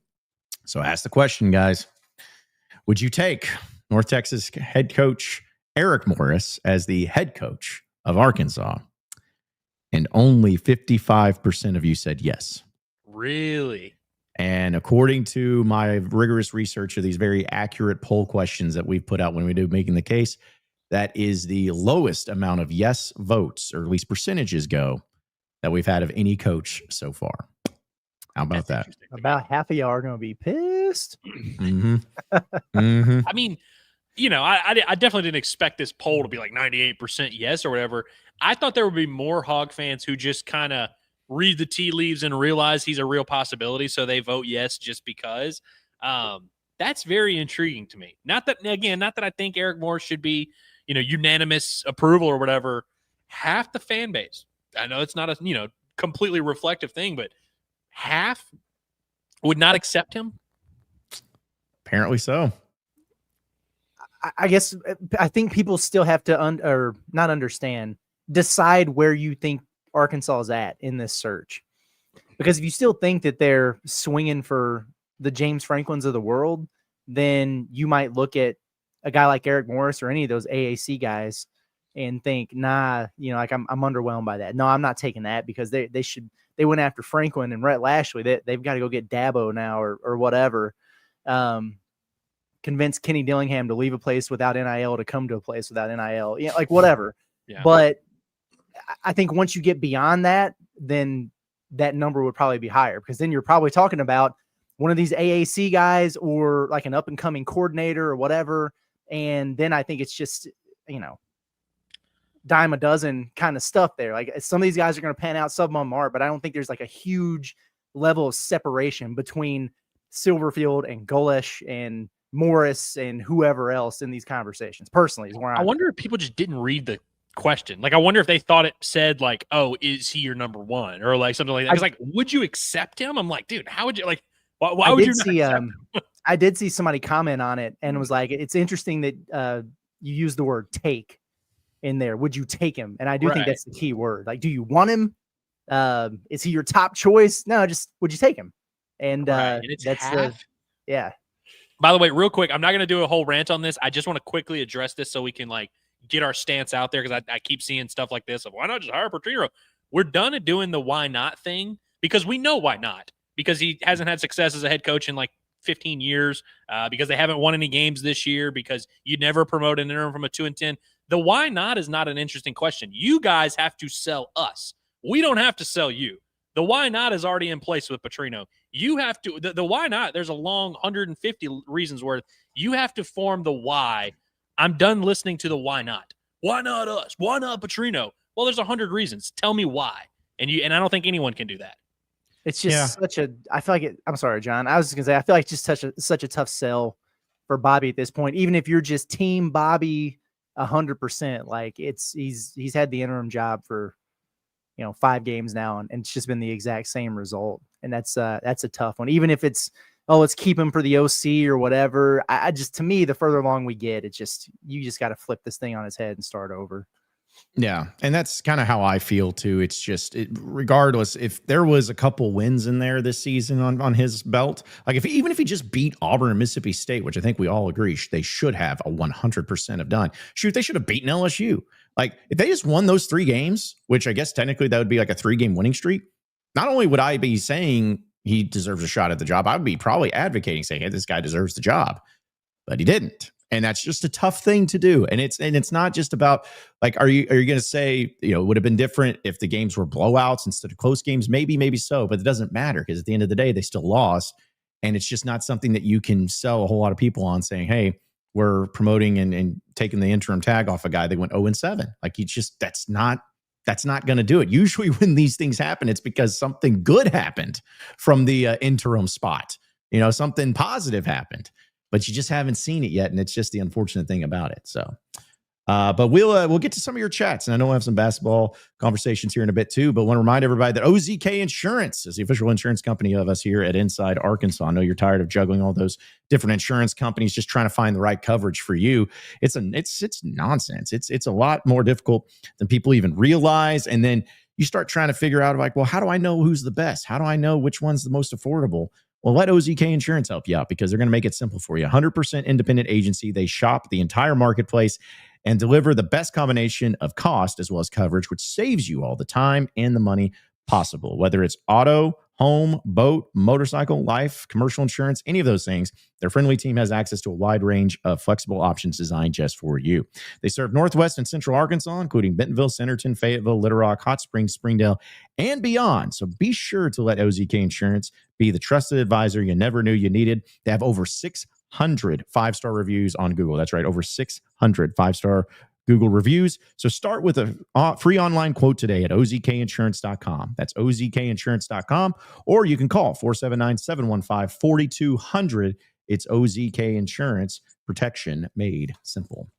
So ask the question, guys. Would you take North Texas head coach Eric Morris as the head coach of Arkansas? And only 55% of you said yes. Really? And according to my rigorous research of these very accurate poll questions that we've put out when we do Making the Case, that is the lowest amount of yes votes, or at least percentages go, that we've had of any coach so far. How about that? About half of y'all are going to be pissed. Mm-hmm. Mm-hmm. I mean, I definitely didn't expect this poll to be like 98% yes or whatever. I thought there would be more Hog fans who just kind of read the tea leaves and realize he's a real possibility, so they vote yes just because. That's very intriguing to me. Not that I think Eric Morris should be, unanimous approval or whatever. Half the fan base, I know it's not a, completely reflective thing, but half would not accept him. Apparently so. I guess I think people still have to not understand, decide where you think Arkansas is at in this search. Because if you still think that they're swinging for the James Franklins of the world, then you might look at a guy like Eric Morris or any of those AAC guys and think, nah, like I'm underwhelmed by that. No, I'm not taking that, because they went after Franklin and Rhett Lashley. They've got to go get Dabo now or whatever. Convince Kenny Dillingham to leave a place without NIL to come to a place without NIL. Like whatever. Yeah. But I think once you get beyond that, then that number would probably be higher, because then you're probably talking about one of these AAC guys or like an up and coming coordinator or whatever. And then I think it's just, dime a dozen kind of stuff there. Like some of these guys are going to pan out, some of them are, but I don't think there's like a huge level of separation between Silverfield and Golesh and Morris and whoever else in these conversations. Personally, is where I wonder if people just didn't read the question. Like, I wonder if they thought it said like, "Oh, is he your number one?" or like something like that. It's like, would you accept him? I'm like, dude, how would you like? Why would you not accept him? I did see somebody comment on it and was like, "It's interesting that you use the word take in there. Would you take him?" And I do think that's the key word. Like, do you want him? Is he your top choice? No, just would you take him? And and that's half. Yeah. By the way, real quick, I'm not going to do a whole rant on this. I just want to quickly address this so we can like get our stance out there, because I keep seeing stuff like this of why not just hire Petrino? We're done at doing the why not thing, because we know why not, because he hasn't had success as a head coach in like 15 years because they haven't won any games this year, because you never promote an interim from a 2-10. The why not is not an interesting question. You guys have to sell us. We don't have to sell you. The why not is already in place with Petrino. You have to, the why not, there's a long 150 reasons worth. You have to form the why. I'm done listening to the why not. Why not us? Why not Petrino? Well, there's 100 reasons. Tell me why. And I don't think anyone can do that. It's just I feel like I'm sorry, John. I was just gonna say, I feel like it's just such a tough sell for Bobby at this point. Even if you're just team Bobby 100%, like he's had the interim job for 5 games now, and it's just been the exact same result. And that's a tough one. Even if it's, let's keep him for the OC or whatever. I just, to me, the further along we get, you just got to flip this thing on its head and start over. Yeah. And that's kind of how I feel too. It's just, regardless, if there was a couple wins in there this season on his belt, like even if he just beat Auburn and Mississippi State, which I think we all agree they should have 100% have done. Shoot, they should have beaten LSU. Like if they just won those 3 games, which I guess technically that would be like a 3-game winning streak. Not only would I be saying he deserves a shot at the job, I would be probably advocating saying, hey, this guy deserves the job, but he didn't. And that's just a tough thing to do. And it's not just about like, are you going to say, it would have been different if the games were blowouts instead of close games? Maybe so, but it doesn't matter because at the end of the day, they still lost. And it's just not something that you can sell a whole lot of people on saying, hey, we're promoting and taking the interim tag off a guy that went 0-7. Like that's not going to do it. Usually when these things happen, it's because something good happened from the interim spot. Something positive happened. But you just haven't seen it yet, and it's just the unfortunate thing about it. So, but we'll get to some of your chats, and I know we'll have some basketball conversations here in a bit too. But want to remind everybody that OZK Insurance is the official insurance company of us here at Inside Arkansas. I know you're tired of juggling all those different insurance companies, just trying to find the right coverage for you. It's nonsense. It's a lot more difficult than people even realize, and then you start trying to figure out like, well, how do I know who's the best? How do I know which one's the most affordable? Well, let OZK Insurance help you out because they're going to make it simple for you. 100% independent agency. They shop the entire marketplace and deliver the best combination of cost as well as coverage, which saves you all the time and the money possible. Whether it's auto, home, boat, motorcycle, life, commercial insurance, any of those things, their friendly team has access to a wide range of flexible options designed just for you. They serve Northwest and Central Arkansas, including Bentonville, Centerton, Fayetteville, Little Rock, Hot Springs, Springdale, and beyond. So be sure to let OZK Insurance be the trusted advisor you never knew you needed. They have over 600 5-star reviews on Google. That's right, over 600 5-star Google reviews. So start with a free online quote today at ozkinsurance.com. That's ozkinsurance.com. Or you can call 479-715-4200. It's OZK Insurance, protection made simple.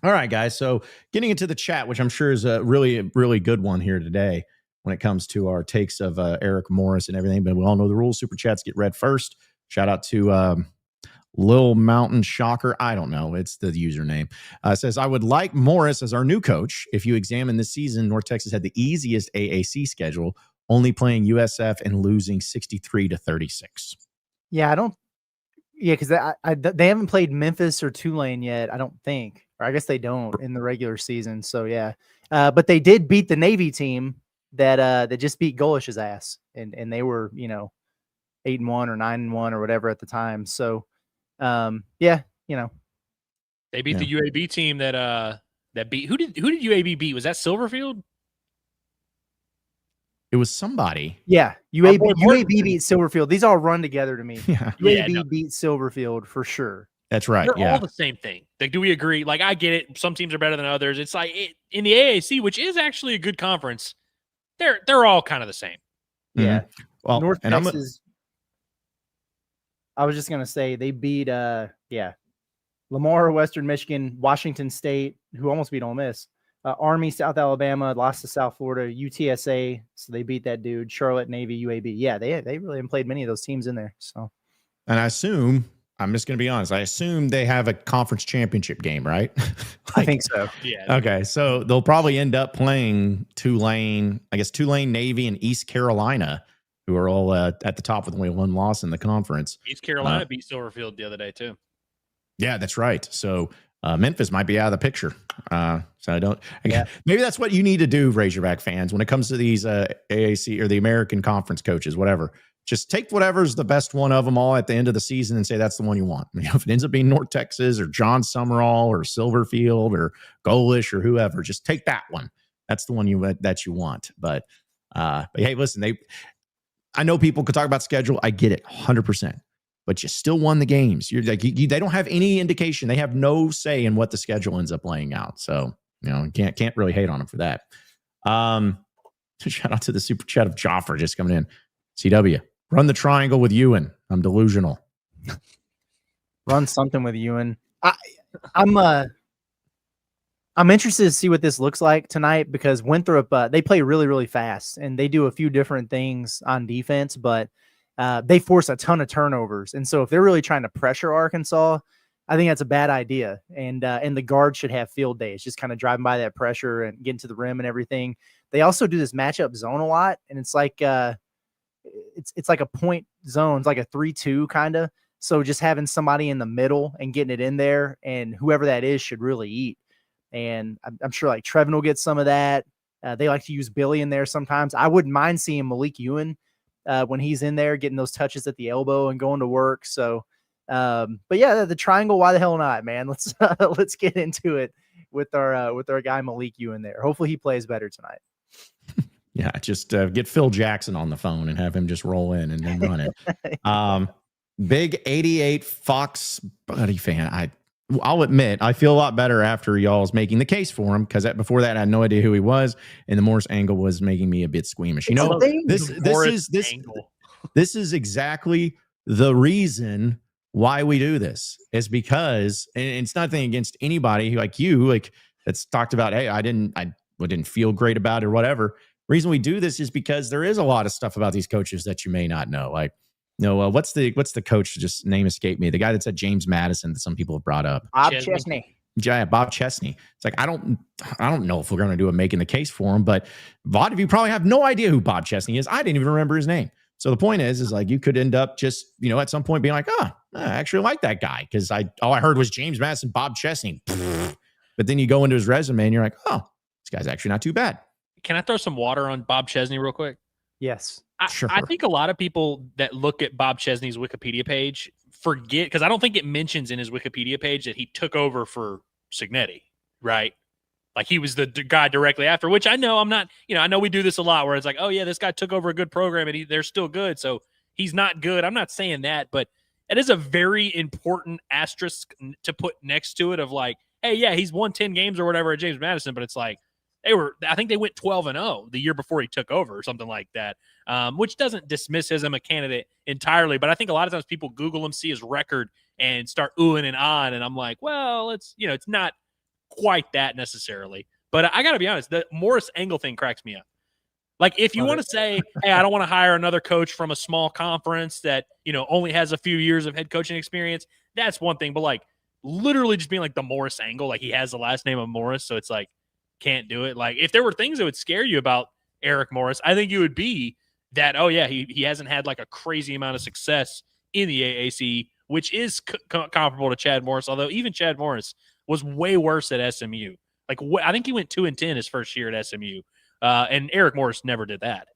All right, guys. So getting into the chat, which I'm sure is a really, really good one here today when it comes to our takes of Eric Morris and everything. But we all know the rules. Super chats get read first. Shout out to Lil Mountain Shocker. I don't know. It's the username. Says, I would like Morris as our new coach. If you examine this season, North Texas had the easiest AAC schedule, only playing USF and losing 63-36. Yeah, because they haven't played Memphis or Tulane yet, I don't think. Or I guess they don't in the regular season. So, yeah. But they did beat the Navy team that just beat Golish's ass. And they were, 8-1 or 9-1 or whatever at the time. So, they beat the UAB team that beat who did UAB beat? Was that Silverfield? It was somebody. Yeah, UAB beat Silverfield. These all run together to me. Yeah. UAB beat Silverfield for sure. That's right. They're all the same thing. Like, do we agree? Like, I get it. Some teams are better than others. It's like in the AAC, which is actually a good conference. They're all kind of the same. Yeah. Mm-hmm. Well, North Texas. I was just gonna say they beat Lamar, Western Michigan, Washington State, who almost beat Ole Miss, Army, South Alabama, lost to South Florida, UTSA, so they beat that dude, Charlotte, Navy, UAB. Yeah, they really haven't played many of those teams in there. So, and I assume, I'm just gonna be honest, I assume they have a conference championship game, right? I think so. Yeah. Okay, so they'll probably end up playing Tulane, Navy, and East Carolina, who are all at the top with only one loss in the conference. East Carolina beat Silverfield the other day, too. Yeah, that's right. So Memphis might be out of the picture. Maybe that's what you need to do, Razorback fans, when it comes to these AAC or the American Conference coaches, whatever. just take whatever's the best one of them all at the end of the season and say that's the one you want. If it ends up being North Texas or John Summerall or Silverfield or Golish or whoever, just take that one. That's the one that you want. But hey, listen, I know people could talk about schedule. I get it 100%, but you still won the games. You're like, they don't have any indication. They have no say in what the schedule ends up laying out. So, can't really hate on them for that. Shout out to the super chat of Joffer just coming in. CW, run the triangle with Ewan. I'm delusional. Run something with Ewan. I'm interested to see what this looks like tonight because Winthrop, they play really, really fast and they do a few different things on defense, but they force a ton of turnovers. And so if they're really trying to pressure Arkansas, I think that's a bad idea. And the guard should have field days, just kind of driving by that pressure and getting to the rim and everything. They also do this matchup zone a lot, and it's like it's like a point zone. It's like a 3-2 kind of. So just having somebody in the middle and getting it in there, and whoever that is should really eat. And I'm sure like Trevin will get some of that. They like to use Billy in there sometimes. I wouldn't mind seeing Malik Ewan when he's in there getting those touches at the elbow and going to work. So, but yeah, the triangle. Why the hell not, man? Let's get into it with our guy Malik Ewan there. Hopefully he plays better tonight. Yeah, just get Phil Jackson on the phone and have him just roll in and then run it. Big 88 Fox Buddy fan. I'll admit, I feel a lot better after y'all's making the case for him because before that, I had no idea who he was, and the Morris angle was making me a bit squeamish. This is exactly the reason why we do this. Is because, and it's nothing against anybody like you, like that's talked about. Hey, I didn't feel great about it or whatever. The reason we do this is because there is a lot of stuff about these coaches that you may not know. Like, what's the coach? Just name escaped me. The guy that said James Madison that some people have brought up. Bob Chesney. Yeah, Bob Chesney. It's like I don't know if we're going to do a making the case for him, but a lot of you probably have no idea who Bob Chesney is. I didn't even remember his name. So the point is like you could end up just at some point being like, I actually like that guy because all I heard was James Madison, Bob Chesney. But then you go into his resume and you're like, oh, this guy's actually not too bad. Can I throw some water on Bob Chesney real quick? Yes. Sure. I think a lot of people that look at Bob Chesney's Wikipedia page forget, because I don't think it mentions in his Wikipedia page that he took over for Cignetti, right? Like he was the guy directly after, which I know I'm not, I know we do this a lot where it's like, oh yeah, this guy took over a good program and they're still good. So he's not good. I'm not saying that, but it is a very important asterisk to put next to it of like, hey, yeah, he's won 10 games or whatever at James Madison, but it's like, I think they went 12-0 the year before he took over or something like that, which doesn't dismiss him a candidate entirely. But I think a lot of times people Google him, see his record, and start oohing and ahhing. And I'm like, well, it's not quite that necessarily. But I got to be honest, the Morris Angle thing cracks me up. Like if you want to say, hey, I don't want to hire another coach from a small conference that, only has a few years of head coaching experience, that's one thing. But like literally just being like the Morris Angle, like he has the last name of Morris. So it's like, can't do it. Like if there were things that would scare you about Eric Morris, I think it would be that, oh yeah, he hasn't had like a crazy amount of success in the AAC, which is comparable to Chad Morris. Although even Chad Morris was way worse at SMU. Like I think he went 2-10 his first year at SMU. And Eric Morris never did that.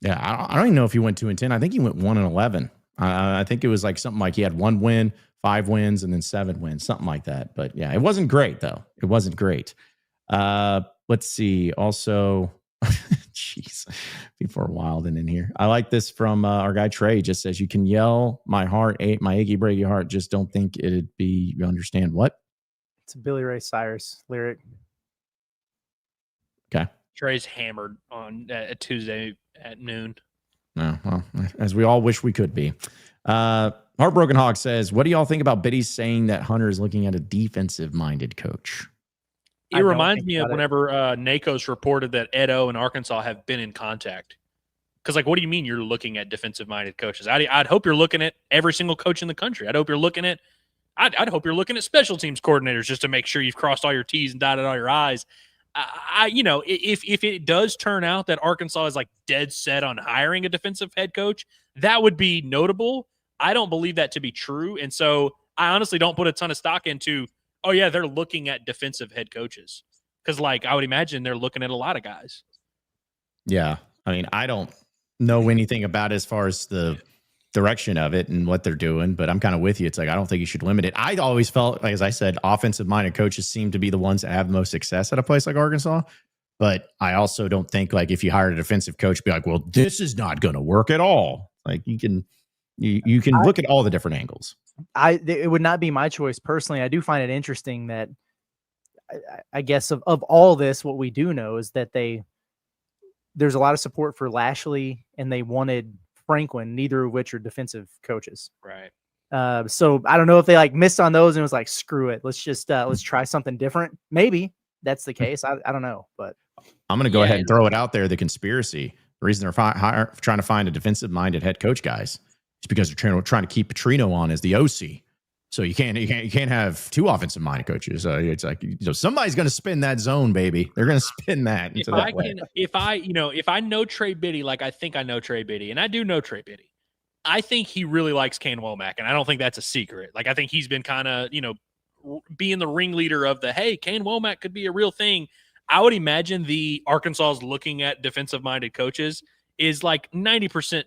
Yeah. I don't even know if he went 2-10. I think he went 1-11. I think it was like something like he had 1 win, 5 wins, and then 7 wins, something like that. But yeah, it wasn't great though. It wasn't great. Let's see. Also, jeez, people are wilding in here. I like this from our guy Trey. Just says, "You can yell my heart, my achy breaky heart. Just don't think it'd be. You understand what?" It's a Billy Ray Cyrus lyric. Okay. Trey's hammered on Tuesday at noon. No, well, as we all wish we could be. Heartbroken Hog says, "What do y'all think about Biddy saying that Hunter is looking at a defensive-minded coach?" It reminds me of whenever NACOS reported that Edo and Arkansas have been in contact. Because, like, what do you mean you're looking at defensive-minded coaches? I'd hope you're looking at every single coach in the country. I'd hope you're looking at special teams coordinators just to make sure you've crossed all your T's and dotted all your I's. If it does turn out that Arkansas is like dead set on hiring a defensive head coach, that would be notable. I don't believe that to be true, and so I honestly don't put a ton of stock into, oh yeah, they're looking at defensive head coaches, because like I would imagine they're looking at a lot of guys. Yeah, I mean, I don't know anything about as far as the direction of it and what they're doing, but I'm kind of with you. It's like I don't think you should limit it. I always felt, like as I said, offensive-minded coaches seem to be the ones that have the most success at a place like Arkansas. But I also don't think like if you hired a defensive coach, be like, well, this is not going to work at all. Like you can look at all the different angles. It would not be my choice personally. I do find it interesting that I guess of all this, what we do know is that there's a lot of support for Lashley and they wanted Franklin, neither of which are defensive coaches. Right. So I don't know if they like missed on those and was like, screw it. Let's just let's try something different. Maybe that's the case. I don't know, but I'm going to go ahead and throw it out there. The conspiracy, the reason they're trying to find a defensive-minded head coach, guys, is because they're trying to keep Petrino on as the OC. So you can't have two offensive-minded coaches. It's like somebody's going to spin that zone, baby. They're going to spin that. If I know Trey Biddy, like I think I know Trey Biddy, and I do know Trey Biddy, I think he really likes Kane Womack, and I don't think that's a secret. Like I think he's been kind of being the ringleader of the hey, Kane Womack could be a real thing. I would imagine the Arkansas's looking at defensive-minded coaches is like 90%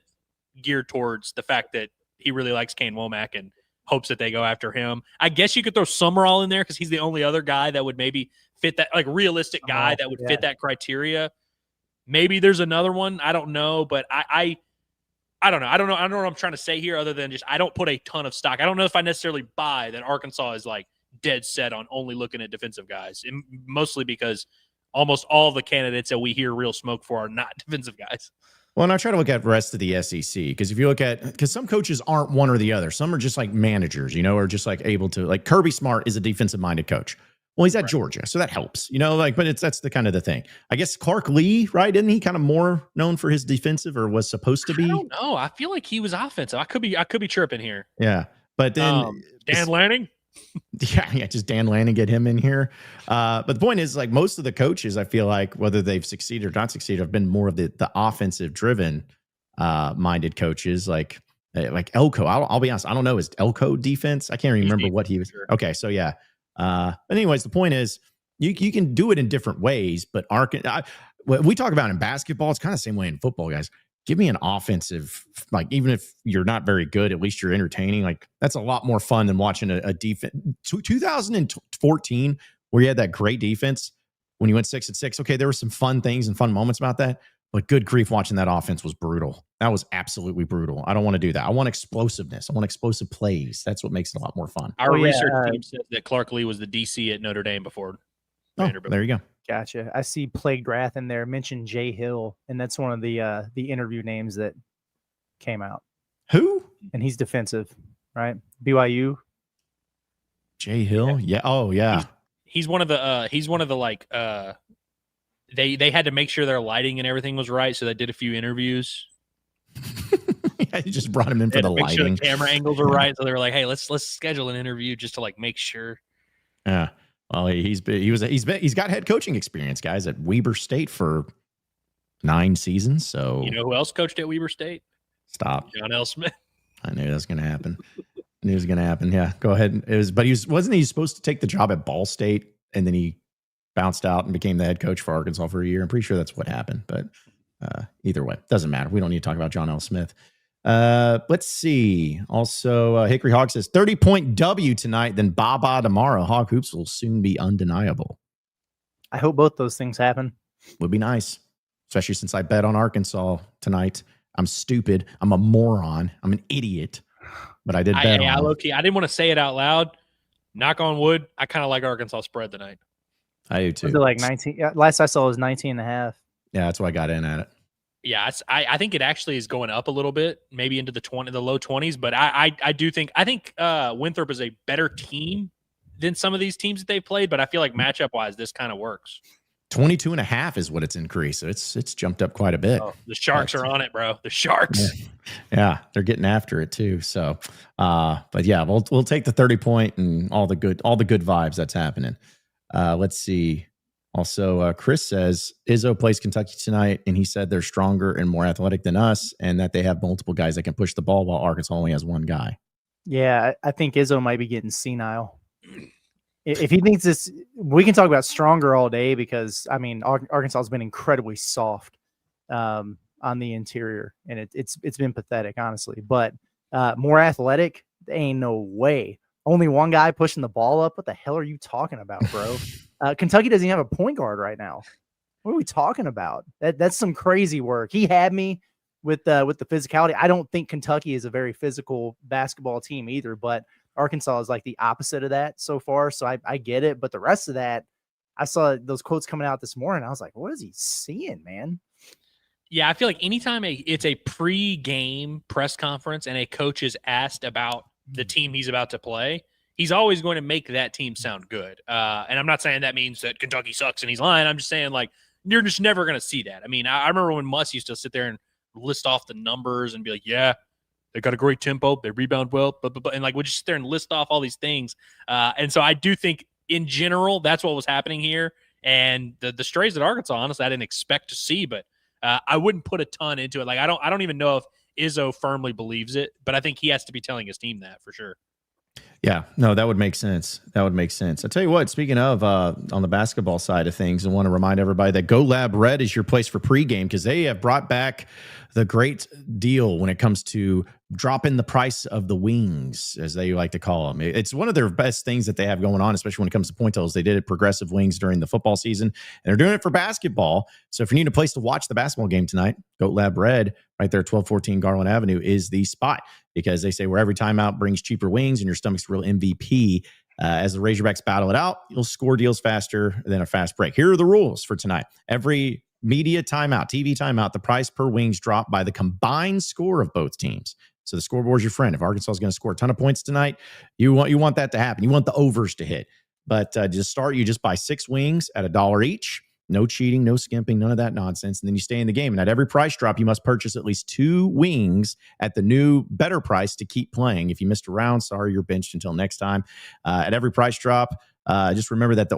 geared towards the fact that he really likes Kane Womack and hopes that they go after him. I guess you could throw Summerall in there because he's the only other guy that would maybe fit that, like realistic guy that would fit that criteria. Maybe there's another one. I don't know, but I don't know. I don't know what I'm trying to say here other than just I don't put a ton of stock. I don't know if I necessarily buy that Arkansas is like dead set on only looking at defensive guys, and mostly because almost all the candidates that we hear real smoke for are not defensive guys. Well, and I try to look at the rest of the SEC because if you look at, because some coaches aren't one or the other. Some are just like managers, or just like able to, like Kirby Smart is a defensive-minded coach. Well, he's at Georgia, so that helps, but that's the kind of the thing. I guess Clark Lee, right? Isn't he kind of more known for his defensive or was supposed to be? I don't know. I feel like he was offensive. I could be chirping here. Yeah. But then Dan Lanning. Yeah, just Dan Lanning, get him in here. But the point is, like most of the coaches, I feel like whether they've succeeded or not succeeded, have been more of the offensive driven minded coaches, like Elko. I'll be honest, I don't know his Elko defense. I can't remember what he was. Okay, so yeah. But anyways, the point is, you can do it in different ways. But what we talk about in basketball, it's kind of the same way in football, guys. Give me an offensive, like even if you're not very good, at least you're entertaining. Like that's a lot more fun than watching a defense. 2014, where you had that great defense when you went 6-6. Okay, there were some fun things and fun moments about that, but good grief, watching that offense was brutal. That was absolutely brutal. I don't want to do that. I want explosiveness. I want explosive plays. That's what makes it a lot more fun. Our research team says that Clark Lee was the DC at Notre Dame before Vanderbilt. There you go. Gotcha. I see Plagued Wrath in there. Mentioned Jay Hill, and that's one of the interview names that came out. Who? And he's defensive, right? BYU. Jay Hill. Yeah. Oh, yeah. He's one of the like they had to make sure their lighting and everything was right, so they did a few interviews. Yeah, you just brought him in for the lighting. Sure the camera angles are right, so they were like, "Hey, let's schedule an interview just to like make sure." Yeah. Well, he's got head coaching experience, guys, at Weber State for 9 seasons. So you know who else coached at Weber State? Stop. John L. Smith. I knew that was going to happen. Yeah, go ahead. Wasn't he supposed to take the job at Ball State and then he bounced out and became the head coach for Arkansas for a year? I'm pretty sure that's what happened. But either way, doesn't matter. We don't need to talk about John L. Smith. Let's see. Also, Hickory Hog says 30-point W tonight, then Baba tomorrow. Hog hoops will soon be undeniable. I hope both those things happen. Would be nice, especially since I bet on Arkansas tonight. I'm stupid. I'm a moron. I'm an idiot. But I did bet on low-key, I didn't want to say it out loud. Knock on wood. I kind of like Arkansas spread tonight. I do too. Was it like 19? Yeah, last I saw was 19.5. Yeah, that's why I got in at it. Yeah, I think it actually is going up a little bit, maybe into the low 20s. But I think Winthrop is a better team than some of these teams that they've played. But I feel like matchup wise, this kind of works. 22.5 is what it's increased. So it's jumped up quite a bit. Oh, the Sharks are on it, bro. The Sharks. Yeah, they're getting after it too. So, but yeah, we'll take the 30-point and all the good vibes that's happening. Let's see. Also, Chris says Izzo plays Kentucky tonight, and he said they're stronger and more athletic than us, and that they have multiple guys that can push the ball while Arkansas only has one guy. Yeah, I think Izzo might be getting senile. If he thinks this, we can talk about stronger all day because, I mean, Arkansas has been incredibly soft. on the interior, and it's been pathetic, honestly. But more athletic, there ain't no way. Only one guy pushing the ball up. What the hell are you talking about, bro? Kentucky doesn't even have a point guard right now. What are we talking about? That's some crazy work. He had me with the physicality. I don't think Kentucky is a very physical basketball team either, but Arkansas is like the opposite of that so far. So I get it. But the rest of that, I saw those quotes coming out this morning. I was like, what is he seeing, man? Yeah, I feel like anytime it's a pre-game press conference and a coach is asked about the team he's about to play, he's always going to make that team sound good. And I'm not saying that means that Kentucky sucks and he's lying. I'm just saying, like, you're just never going to see that. I mean, I remember when Muss used to sit there and list off the numbers and be like, yeah, they got a great tempo, they rebound well, and like, we'll just sit there and list off all these things. And so I do think in general, that's what was happening here. And the strays at Arkansas, honestly, I didn't expect to see, but I wouldn't put a ton into it. Like, I don't even know if Izzo firmly believes it, but I think he has to be telling his team that for sure. Yeah, no, that would make sense. That would make sense. I tell you what, speaking of on the basketball side of things, I want to remind everybody that Go Lab Red is your place for pregame because they have brought back the great deal when it comes to dropping the price of the wings, as they like to call them. It's one of their best things that they have going on, especially when it comes to point totals. They did it Progressive Wings during the football season, and they're doing it for basketball. So if you need a place to watch the basketball game tonight, Goat Lab Red, right there, 1214 Garland Avenue, is the spot because they say where every timeout brings cheaper wings and your stomach's real MVP. As the Razorbacks battle it out, you'll score deals faster than a fast break. Here are the rules for tonight. Every media timeout, TV timeout, the price per wings drop by the combined score of both teams. So the scoreboard's your friend. If Arkansas is going to score a ton of points tonight, you want that to happen. You want the overs to hit. But to start, you just buy 6 wings at $1 each. No cheating, no skimping, none of that nonsense. And then you stay in the game. And at every price drop, you must purchase at least 2 wings at the new better price to keep playing. If you missed a round, sorry, you're benched until next time. At every price drop, just remember that the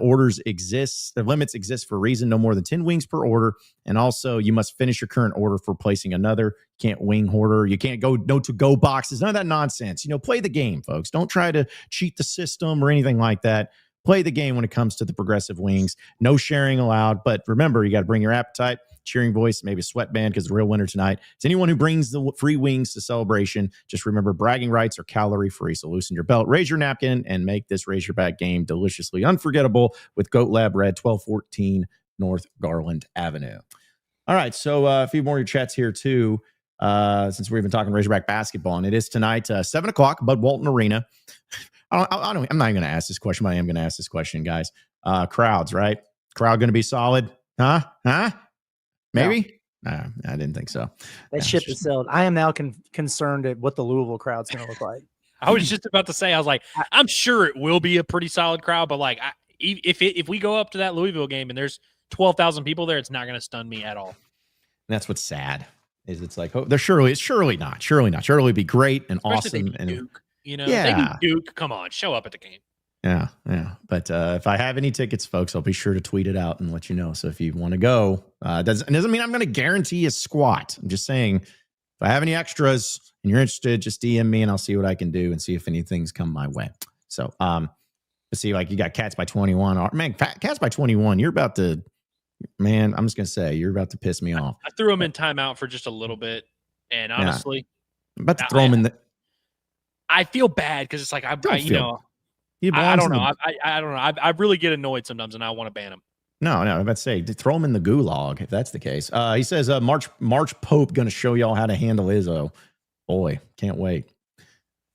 limits exist for a reason. No more than 10 wings per order. And also, you must finish your current order for placing another. You can't wing hoarder. You can't go no to-go boxes. None of that nonsense. Play the game, folks. Don't try to cheat the system or anything like that. Play the game when it comes to the Progressive Wings. No sharing allowed. But remember, you got to bring your appetite, cheering voice, maybe a sweatband because the real winner tonight is anyone who brings the free wings to celebration. Just remember, bragging rights are calorie-free. So loosen your belt, raise your napkin, and make this Razorback game deliciously unforgettable with Goat Lab Red, 1214 North Garland Avenue. All right, so a few more of your chats here, too, since we've been talking Razorback basketball. And it is tonight, 7 o'clock, Bud Walton Arena. I'm not even going to ask this question, but I am going to ask this question, guys. Crowds, right? Crowd going to be solid? Huh? Maybe? No. I didn't think so. That ship is sailed. I am now concerned at what the Louisville crowd's going to look like. I was just about to say, I was like, I'm sure it will be a pretty solid crowd, but like, if we go up to that Louisville game and there's 12,000 people there, it's not going to stun me at all. And that's what's sad. It's like, oh, surely not. Surely it'd be great and especially awesome. And Duke, they do Duke. Come on, show up at the game. Yeah. But if I have any tickets, folks, I'll be sure to tweet it out and let you know. So if you want to go, doesn't mean I'm going to guarantee a squat. I'm just saying, if I have any extras and you're interested, just DM me and I'll see what I can do and see if anything's come my way. So let's see, like you got Cats by 21. Man, Cats by 21. You're about to. Man, I'm just going to say, you're about to piss me off. I threw him in timeout for just a little bit. And honestly, I'm about to throw him in the. I feel bad because it's like, I don't know. I don't know. I really get annoyed sometimes and I want to ban him. No, I'm about to say, throw him in the gulag if that's the case. He says, March Pope going to show y'all how to handle Izzo. Boy, can't wait.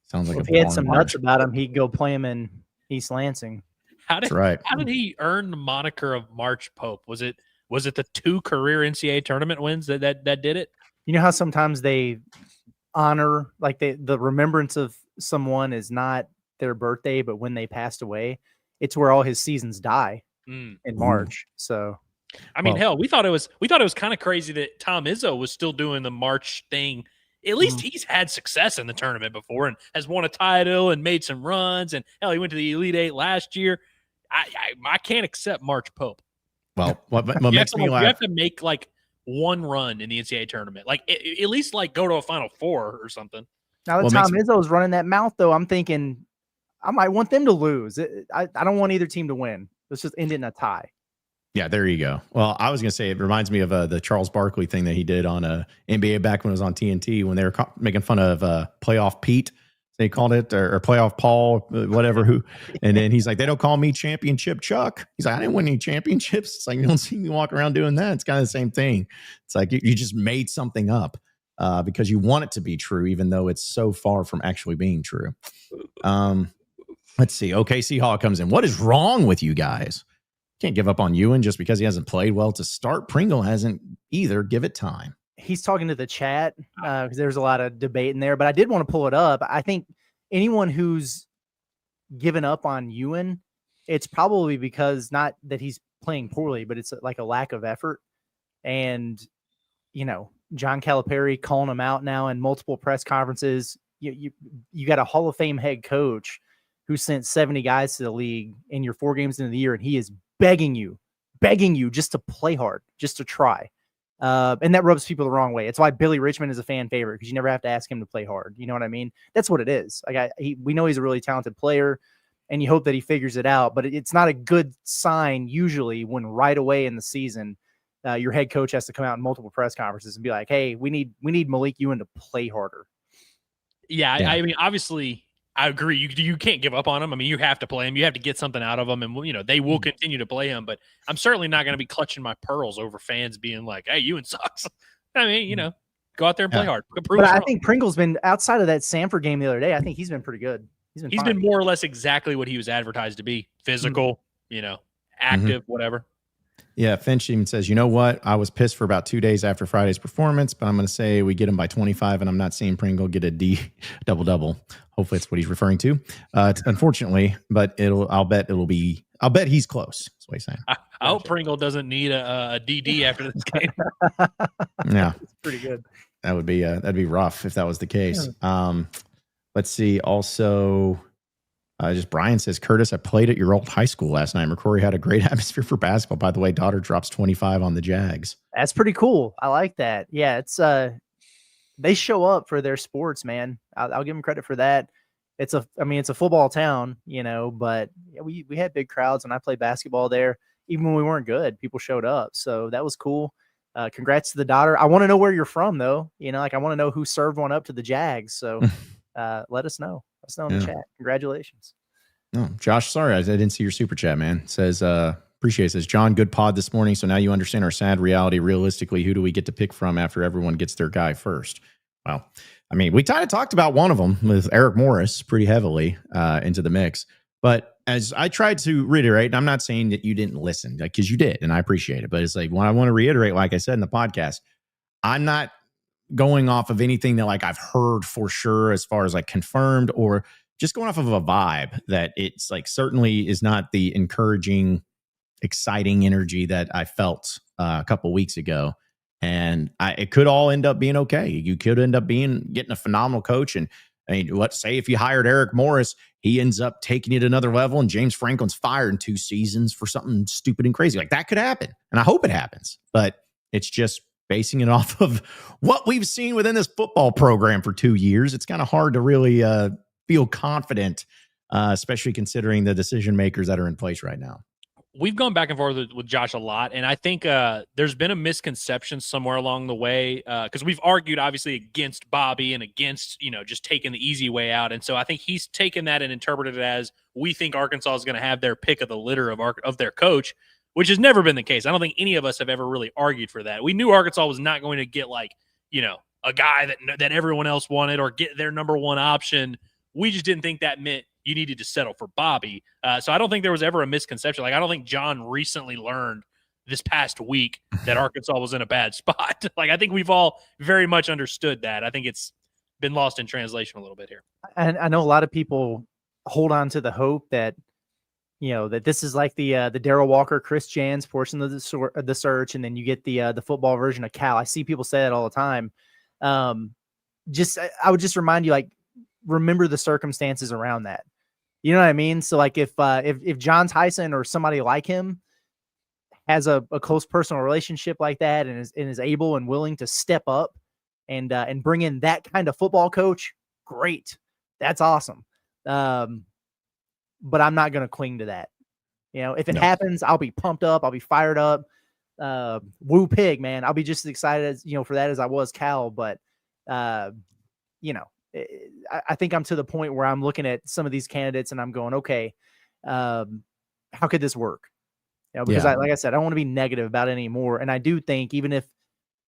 Sounds like if he had some nuts about him, he'd go play him in East Lansing. How did he earn the moniker of March Pope? Was it the 2 career NCAA tournament wins that did it? You know how sometimes they honor, like the remembrance of someone is not their birthday, but when they passed away, it's where all his seasons die in March. So, I mean, hell, we thought it was kind of crazy that Tom Izzo was still doing the March thing. At least he's had success in the tournament before and has won a title and made some runs. And hell, he went to the Elite Eight last year. I can't accept March Pope. Well, what makes me laugh? You have to make like one run in the NCAA tournament, like at least like go to a Final Four or something. Now that Tom Izzo's running that mouth, though, I'm thinking I might want them to lose. I don't want either team to win. Let's just end it in a tie. Yeah, there you go. Well, I was going to say it reminds me of the Charles Barkley thing that he did on NBA back when it was on TNT when they were making fun of Playoff Pete. They called it or Playoff Paul, whatever. Who, and then he's like, they don't call me Championship Chuck. He's like, I didn't win any championships. It's like you don't see me walking around doing that. It's kind of the same thing. It's like you just made something up because you want it to be true, even though it's so far from actually being true. Let's see. OKC Hall comes in. What is wrong with you guys? Can't give up on Ewan just because he hasn't played well to start. Pringle hasn't either. Give it time. He's talking to the chat because there's a lot of debate in there, but I did want to pull it up. I think anyone who's given up on Ewan, it's probably because not that he's playing poorly, but it's like a lack of effort. And, John Calipari calling him out now in multiple press conferences. You got a Hall of Fame head coach who sent 70 guys to the league in your 4 games into the year, and he is begging you just to play hard, just to try. And that rubs people the wrong way. It's why Billy Richmond is a fan favorite, because you never have to ask him to play hard. You know what I mean? That's what it is. Like we know he's a really talented player, and you hope that he figures it out. But it's not a good sign usually when right away in the season, your head coach has to come out in multiple press conferences and be like, "Hey, we need Malik Ewan to play harder." Yeah. I mean, obviously, I agree. You can't give up on him. I mean, you have to play him. You have to get something out of him, and they will continue to play him. But I'm certainly not going to be clutching my pearls over fans being like, "Hey, Ewan sucks." I mean, go out there and play hard. But I think Pringle's been outside of that Sanford game the other day. I think he's been pretty good. He's been more or less exactly what he was advertised to be: physical, active, whatever. Yeah, Finch even says, you know what? I was pissed for about 2 days after Friday's performance, but I'm going to say we get him by 25, and I'm not seeing Pringle get a D double-double. Hopefully that's what he's referring to. Unfortunately, but I'll bet he's close. That's what he's saying. I hope Pringle doesn't need a DD after this game. Yeah. It's pretty good. That'd be rough if that was the case. Let's see. Also, just Brian says, Curtis, I played at your old high school last night. McCrory had a great atmosphere for basketball. By the way, daughter drops 25 on the Jags. That's pretty cool. I like that. Yeah, it's they show up for their sports, man. I'll give them credit for that. It's a football town, but yeah, we had big crowds, and I played basketball there. Even when we weren't good, people showed up. So that was cool. Congrats to the daughter. I want to know where you're from, though. I want to know who served one up to the Jags. So let us know. Let us know in the chat. Congratulations. Oh, Josh, sorry, I didn't see your super chat, man. Says, appreciate it. Says, John, good pod this morning. So now you understand our sad reality. Realistically, who do we get to pick from after everyone gets their guy first? Well, I mean, we kind of talked about one of them with Eric Morris pretty heavily into the mix. But as I tried to reiterate, and I'm not saying that you didn't listen, because you did, and I appreciate it. But it's like, when I want to reiterate, like I said in the podcast, I'm not going off of anything that I've heard for sure as far as confirmed, or just going off of a vibe that it's certainly is not the encouraging, exciting energy that I felt a couple weeks ago. And it could all end up being okay. You could end up getting a phenomenal coach. And I mean, let's say if you hired Eric Morris, he ends up taking it another level, and James Franklin's fired in 2 seasons for something stupid and crazy. That could happen. And I hope it happens, but it's just basing it off of what we've seen within this football program for 2 years. It's kind of hard to really feel confident, especially considering the decision makers that are in place right now. We've gone back and forth with Josh a lot, and I think there's been a misconception somewhere along the way, because we've argued obviously against Bobby and against just taking the easy way out, and so I think he's taken that and interpreted it as we think Arkansas is going to have their pick of the litter of their coach, which has never been the case. I don't think any of us have ever really argued for that. We knew Arkansas was not going to get a guy that everyone else wanted or get their number one option. We just didn't think that meant you needed to settle for Bobby. So I don't think there was ever a misconception. I don't think John recently learned this past week that Arkansas was in a bad spot. I think we've all very much understood that. I think it's been lost in translation a little bit here. And I know a lot of people hold on to the hope that, that this is like the Darrell Walker, Chris Jans portion of the search, and then you get the football version of Cal. I see people say that all the time. I would just remind you, remember the circumstances around that. You know what I mean? So if John Tyson or somebody like him has a close personal relationship like that and is able and willing to step up and bring in that kind of football coach, great. That's awesome. But I'm not going to cling to that. If it No. happens, I'll be pumped up. I'll be fired up. Woo pig, man. I'll be just as excited as, for that as I was Cal. But, I think I'm to the point where I'm looking at some of these candidates and I'm going, okay, how could this work? Because like I said, I don't want to be negative about it anymore. And I do think even if,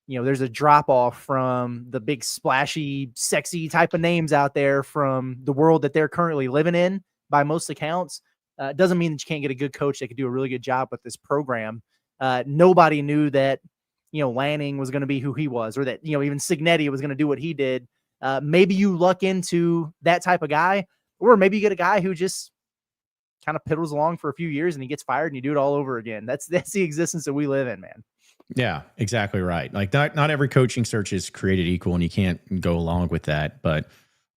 there's a drop off from the big splashy, sexy type of names out there from the world that they're currently living in by most accounts, doesn't mean that you can't get a good coach that could do a really good job with this program. Nobody knew that, Lanning was going to be who he was, or that, even Cignetti was going to do what he did. Maybe you luck into that type of guy, or maybe you get a guy who just kind of piddles along for a few years and he gets fired and you do it all over again. That's the existence that we live in, man. Yeah, exactly right. Like not every coaching search is created equal, and you can't go along with that. But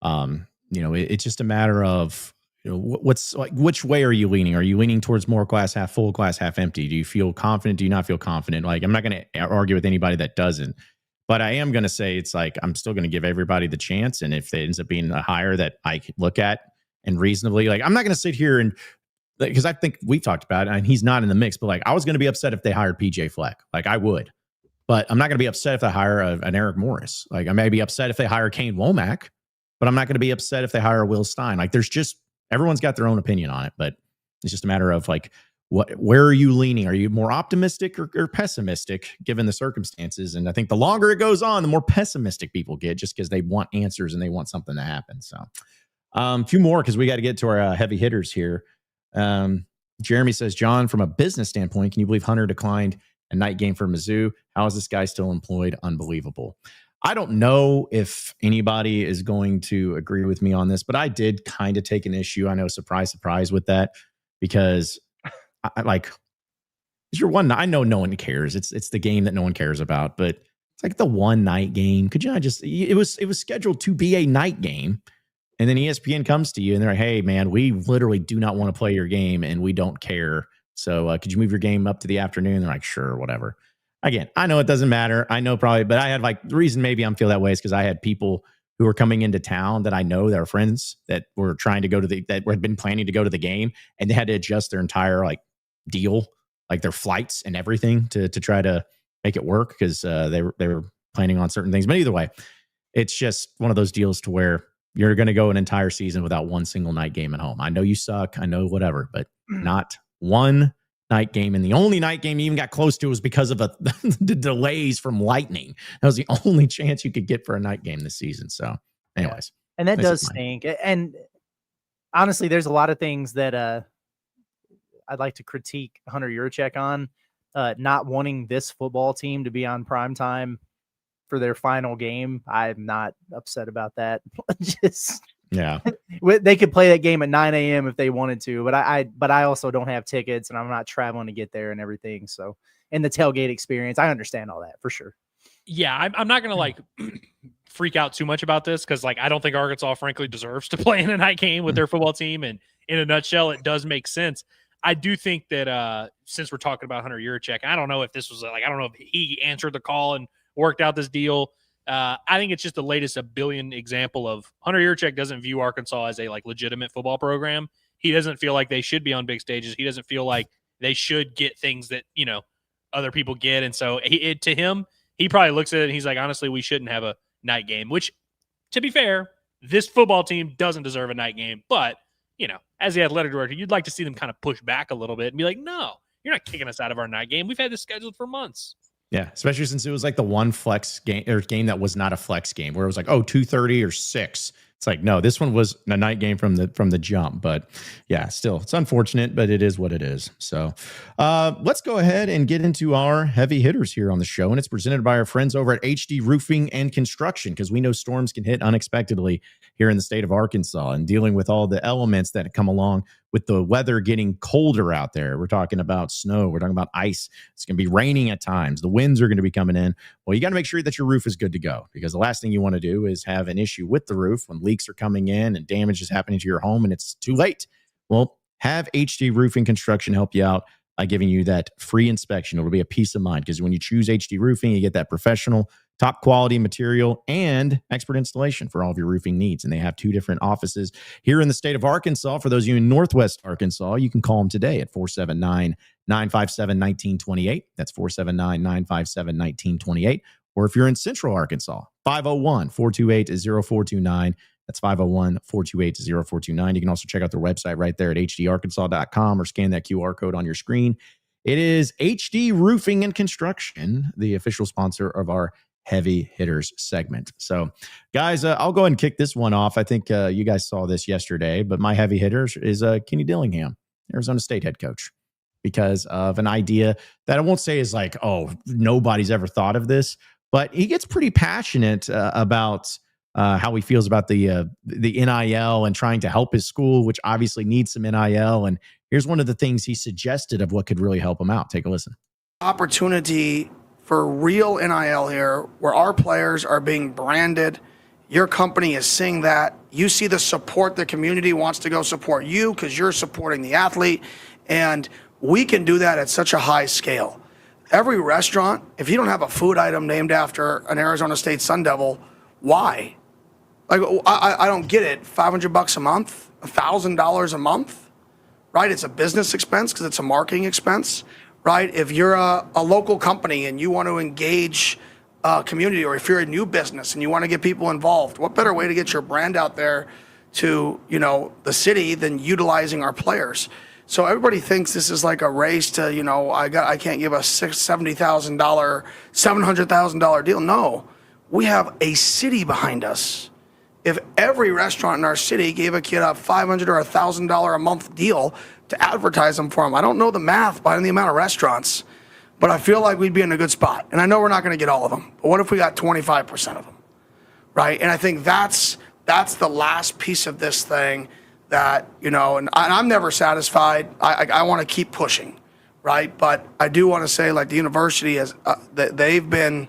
it's just a matter of what's like, which way are you leaning? Are you leaning towards more glass half full, glass half empty? Do you feel confident? Do you not feel confident? Like, I'm not going to argue with anybody that doesn't, but I am going to say it's like I'm still going to give everybody the chance. And if it ends up being a hire that I could look at and reasonably, like, I'm not going to sit here and, because I think we've talked about it and he's not in the mix, but like I was going to be upset if they hired PJ Fleck. Like I would, but I'm not going to be upset if they hire an Eric Morris. Like I may be upset if they hire Kane Womack, but I'm not going to be upset if they hire Will Stein. Like everyone's got their own opinion on it, but it's just a matter of like, where are you leaning? Are you more optimistic or pessimistic given the circumstances? And I think the longer it goes on, the more pessimistic people get just because they want answers and they want something to happen. So a few more, because we got to get to our heavy hitters here. Jeremy says, John, from a business standpoint, can you believe Hunter declined a night game for Mizzou? How is this guy still employed? Unbelievable. I don't know if anybody is going to agree with me on this, but I did kind of take an issue. I know, surprise with that, because I like, it's your one. I know no one cares. It's the game that no one cares about, but it's like the one night game. Could you not just? It was scheduled to be a night game, and then ESPN comes to you and they're like, "Hey, man, we literally do not want to play your game, and we don't care. So could you move your game up to the afternoon?" They're like, "Sure, whatever." Again, I know it doesn't matter. I know probably, but I had like the reason maybe I'm feel that way is because I had people who were coming into town that I know that are friends that were trying to go to that had been planning to go to the game, and they had to adjust their entire like deal, like their flights and everything to try to make it work because they were planning on certain things. But either way, it's just one of those deals to where you're going to go an entire season without one single night game at home. I know you suck. I know whatever, but not one night game. And the only night game you even got close to was because of the delays from lightning. That was the only chance you could get for a night game this season. So anyways. And that does stink. And honestly, there's a lot of things that I'd like to critique Hunter Yurachek on, not wanting this football team to be on primetime for their final game. I'm not upset about that. Just they could play that game at 9 a.m. if they wanted to, but I also don't have tickets and I'm not traveling to get there and everything. So, and the tailgate experience, I understand all that for sure. Yeah, I'm not gonna like freak out too much about this because like I don't think Arkansas frankly deserves to play in a night game with their football team. And in a nutshell, it does make sense. I do think that since we're talking about Hunter Yurachek, I don't know if this was like, I don't know if he answered the call and worked out this deal. I think it's just the latest a billion example of Hunter Yurachek doesn't view Arkansas as a like legitimate football program. He doesn't feel like they should be on big stages. He doesn't feel like they should get things that, other people get. And so to him, he probably looks at it and he's like, honestly, we shouldn't have a night game, which to be fair, this football team doesn't deserve a night game, but as the athletic director, you'd like to see them kind of push back a little bit and be like, no, you're not kicking us out of our night game. We've had this scheduled for months. Yeah, especially since it was like the one flex game or game that was not a flex game where it was like, 2:30 or 6. It's like, no, this one was a night game from the jump. But yeah, still, it's unfortunate, but it is what it is. So let's go ahead and get into our heavy hitters here on the show. And it's presented by our friends over at HD Roofing and Construction, because we know storms can hit unexpectedly here in the state of Arkansas, and dealing with all the elements that come along with the weather getting colder out there. We're talking about snow. We're talking about ice. It's going to be raining at times. The winds are going to be coming in. Well, you got to make sure that your roof is good to go, because the last thing you want to do is have an issue with the roof when leaks are coming in and damage is happening to your home and it's too late. Well, have HD Roofing Construction help you out by giving you that free inspection. It'll be a peace of mind, because when you choose HD Roofing, you get that professional top quality material, and expert installation for all of your roofing needs. And they have 2 different offices here in the state of Arkansas. For those of you in Northwest Arkansas, you can call them today at 479-957-1928. That's 479-957-1928. Or if you're in Central Arkansas, 501-428-0429. That's 501-428-0429. You can also check out their website right there at hdarkansas.com or scan that QR code on your screen. It is HD Roofing and Construction, the official sponsor of our Heavy Hitters segment. So, guys, I'll go ahead and kick this one off. I think you guys saw this yesterday, but my heavy hitters is Kenny Dillingham, Arizona State head coach, because of an idea that I won't say is like, oh, nobody's ever thought of this, but he gets pretty passionate about how he feels about the NIL and trying to help his school, which obviously needs some NIL. And here's one of the things he suggested of what could really help him out. Take a listen. Opportunity for real NIL here, where our players are being branded. Your company is seeing that. You see the support. The community wants to go support you because you're supporting the athlete. And we can do that at such a high scale. Every restaurant, if you don't have a food item named after an Arizona State Sun Devil, why? Like, I don't get it. $500 a month, $1,000 a month, right? It's a business expense because it's a marketing expense, right? If you're a local company and you want to engage a community, or if you're a new business and you want to get people involved, what better way to get your brand out there to, the city than utilizing our players? So everybody thinks this is like a race to, I can't give a $70,000, $700,000 deal. No, we have a city behind us. If every restaurant in our city gave a kid a $500 or $1,000 a month deal to advertise them for them, I don't know the math behind the amount of restaurants, but I feel like we'd be in a good spot. And I know we're not going to get all of them, but what if we got 25% of them, right? And I think that's the last piece of this thing that, and I'm never satisfied. I want to keep pushing, right? But I do want to say, like, the university has, they've been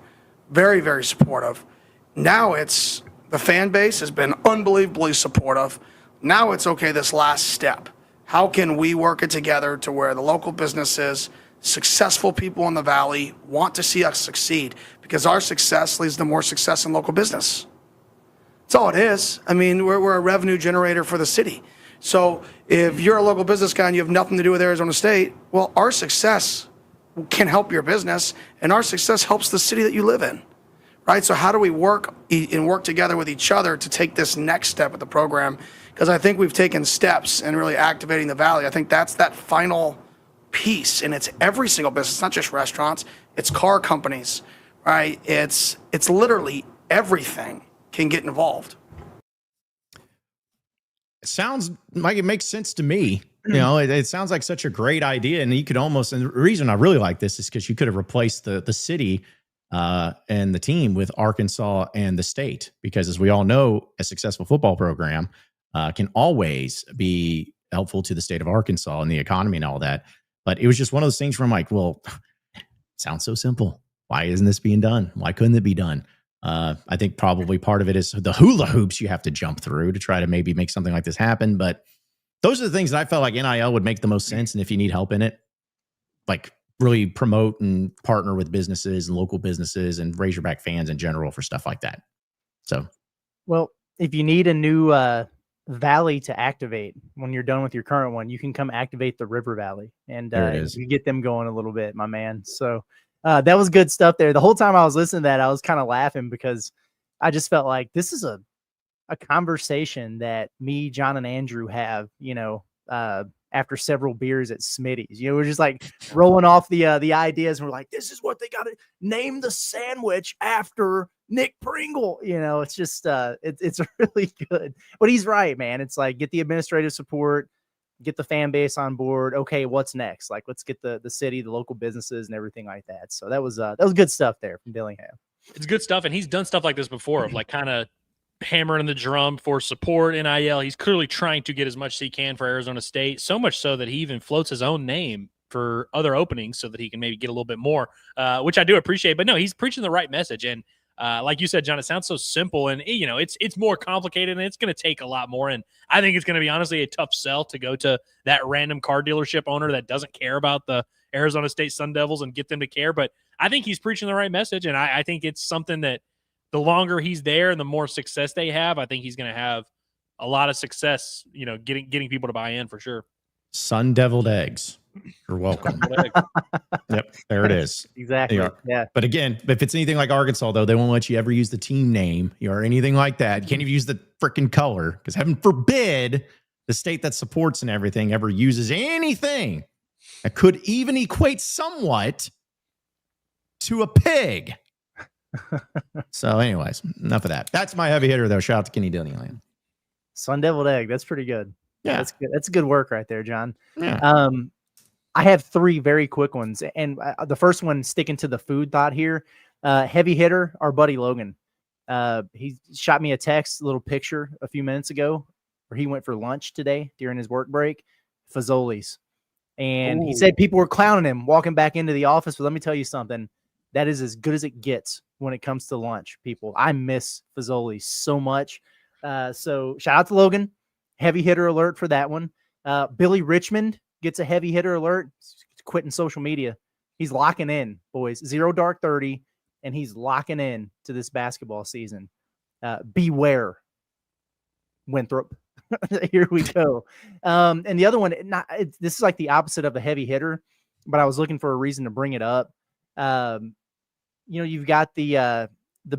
very, very supportive. Now it's, the fan base has been unbelievably supportive. Now it's, okay, this last step. How can we work it together to where the local businesses, successful people in the Valley want to see us succeed? Because our success leads to more success in local business. That's all it is. I mean, we're a revenue generator for the city. So if you're a local business guy and you have nothing to do with Arizona State, well, our success can help your business, and our success helps the city that you live in, right? So how do we work together with each other to take this next step of the program? Because I think we've taken steps in really activating the Valley. I think that's that final piece, and it's every single business. It's not just restaurants. It's car companies, right? It's literally everything can get involved. It sounds like it makes sense to me. It sounds like such a great idea. And you could almost, and the reason I really like this is because you could have replaced the city and the team with Arkansas and the state. Because as we all know, a successful football program can always be helpful to the state of Arkansas and the economy and all that. But it was just one of those things where I'm like, well, it sounds so simple. Why isn't this being done? Why couldn't it be done? I think probably part of it is the hula hoops you have to jump through to try to maybe make something like this happen. But those are the things that I felt like NIL would make the most sense. And if you need help in it, like really promote and partner with businesses and local businesses and Razorback fans in general for stuff like that. So, well, if you need a new Valley to activate when you're done with your current one, you can come activate the River Valley, and you get them going a little bit, my man. So that was good stuff there. The whole time I was listening to that, I was kind of laughing because I just felt like this is a conversation that me, John, and Andrew have, after several beers at Smitty's. We're just like rolling off the ideas, and we're like, this is what they got to name the sandwich after Nick Pringle. It's just it's really good. But he's right, man. It's like, get the administrative support, get the fan base on board. Okay, what's next? Like, let's get the city, the local businesses, and everything like that. So that was good stuff there from Dillingham. It's good stuff, and he's done stuff like this before, of like kind of hammering the drum for support NIL. He's clearly trying to get as much as he can for Arizona State, so much so that he even floats his own name for other openings so that he can maybe get a little bit more, which I do appreciate. But no, he's preaching the right message. And like you said, John, it sounds so simple, and it's more complicated, and it's going to take a lot more. And I think it's going to be honestly a tough sell to go to that random car dealership owner that doesn't care about the Arizona State Sun Devils and get them to care. But I think he's preaching the right message, and I think it's something that the longer he's there and the more success they have, I think he's going to have a lot of success, getting people to buy in for sure. Sun deviled eggs. You're welcome. Yep, there it is. Exactly. Yeah. But again, if it's anything like Arkansas, though, they won't let you ever use the team name or anything like that. You can't even use the freaking color, because heaven forbid the state that supports and everything ever uses anything that could even equate somewhat to a pig. So anyways, enough of that. That's my heavy hitter, though. Shout out to Kenny Dillingham. Sun deviled egg. That's pretty good. Yeah, that's good. That's good work right there, John. Yeah. I have 3 very quick ones, and the first one, sticking to the food thought here, heavy hitter, our buddy Logan. He shot me a text, a little picture a few minutes ago where he went for lunch today during his work break, Fazoli's. And he said people were clowning him walking back into the office. But let me tell you something, that is as good as it gets when it comes to lunch, people. I miss Fazoli's so much. So shout out to Logan. Heavy hitter alert for that one. Billy Richmond gets a heavy hitter alert. He's quitting social media. He's locking in, boys. 0 dark 30, and he's locking in to this basketball season. Beware, Winthrop. Here we go. And the other one, this is like the opposite of a heavy hitter, but I was looking for a reason to bring it up. You've got the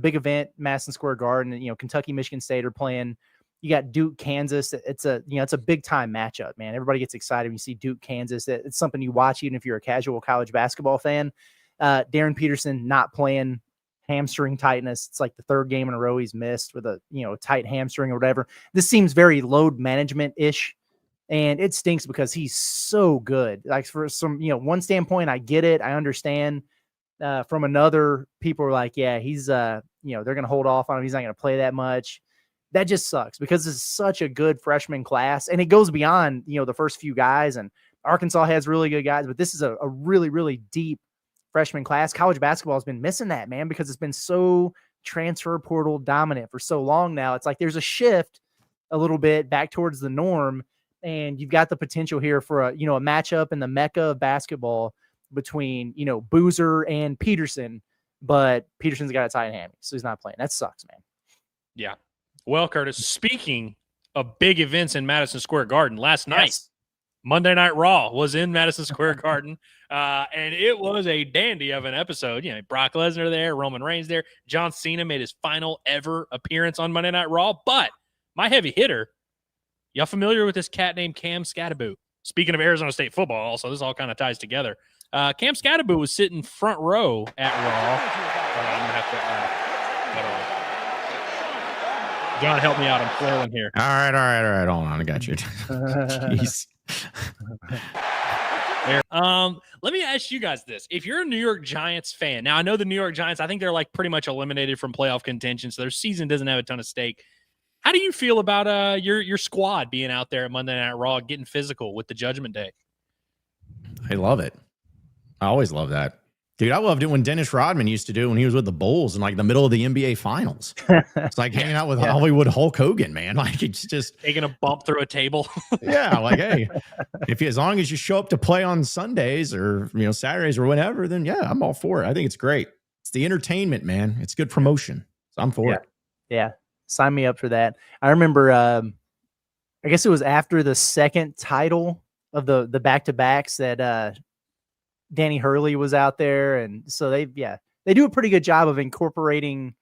big event, Madison Square Garden. Kentucky, Michigan State are playing. You got Duke, Kansas. It's a big time matchup, man. Everybody gets excited when you see Duke, Kansas. It's something you watch even if you're a casual college basketball fan. Darren Peterson not playing, hamstring tightness. It's like the 3rd game in a row he's missed with a tight hamstring or whatever. This seems very load management ish, and it stinks because he's so good. Like for some one standpoint, I get it, I understand. From another, people are like, yeah, he's they're gonna hold off on him. He's not gonna play that much. That just sucks because this is such a good freshman class, and it goes beyond, the first few guys, and Arkansas has really good guys, but this is a really, really deep freshman class. College basketball has been missing that, man, because it's been so transfer portal dominant for so long now. It's like there's a shift a little bit back towards the norm, and you've got the potential here for a matchup in the mecca of basketball between, Boozer and Peterson, but Peterson's got a tight hammy, so he's not playing. That sucks, man. Yeah. Well, Curtis, speaking of big events in Madison Square Garden, last night, Monday Night Raw was in Madison Square Garden, and it was a dandy of an episode. Brock Lesnar there, Roman Reigns there. John Cena made his final ever appearance on Monday Night Raw. But my heavy hitter, y'all familiar with this cat named Cam Scatterboot? Speaking of Arizona State football, also, this all kind of ties together. Cam Scatterboot was sitting front row at Raw. I'm going to have to John, help me out. I'm flailing here. All right. Hold on. I got you. Jeez. Let me ask you guys this. If you're a New York Giants fan, now I know the New York Giants, I think they're like pretty much eliminated from playoff contention, so their season doesn't have a ton of stake. How do you feel about your squad being out there at Monday Night Raw, getting physical with the Judgment Day? I love it. I always love that. Dude, I loved it when Dennis Rodman used to do when he was with the Bulls in like the middle of the NBA Finals. It's like hanging out with Hollywood Hulk Hogan, man. Like it's just taking a bump through a table. Yeah, like hey, as long as you show up to play on Sundays or Saturdays or whenever, then yeah, I'm all for it. I think it's great. It's the entertainment, man. It's good promotion. So I'm for it. Yeah, sign me up for that. I remember, I guess it was after the second title of the back-to-backs that Danny Hurley was out there, and so they do a pretty good job of incorporating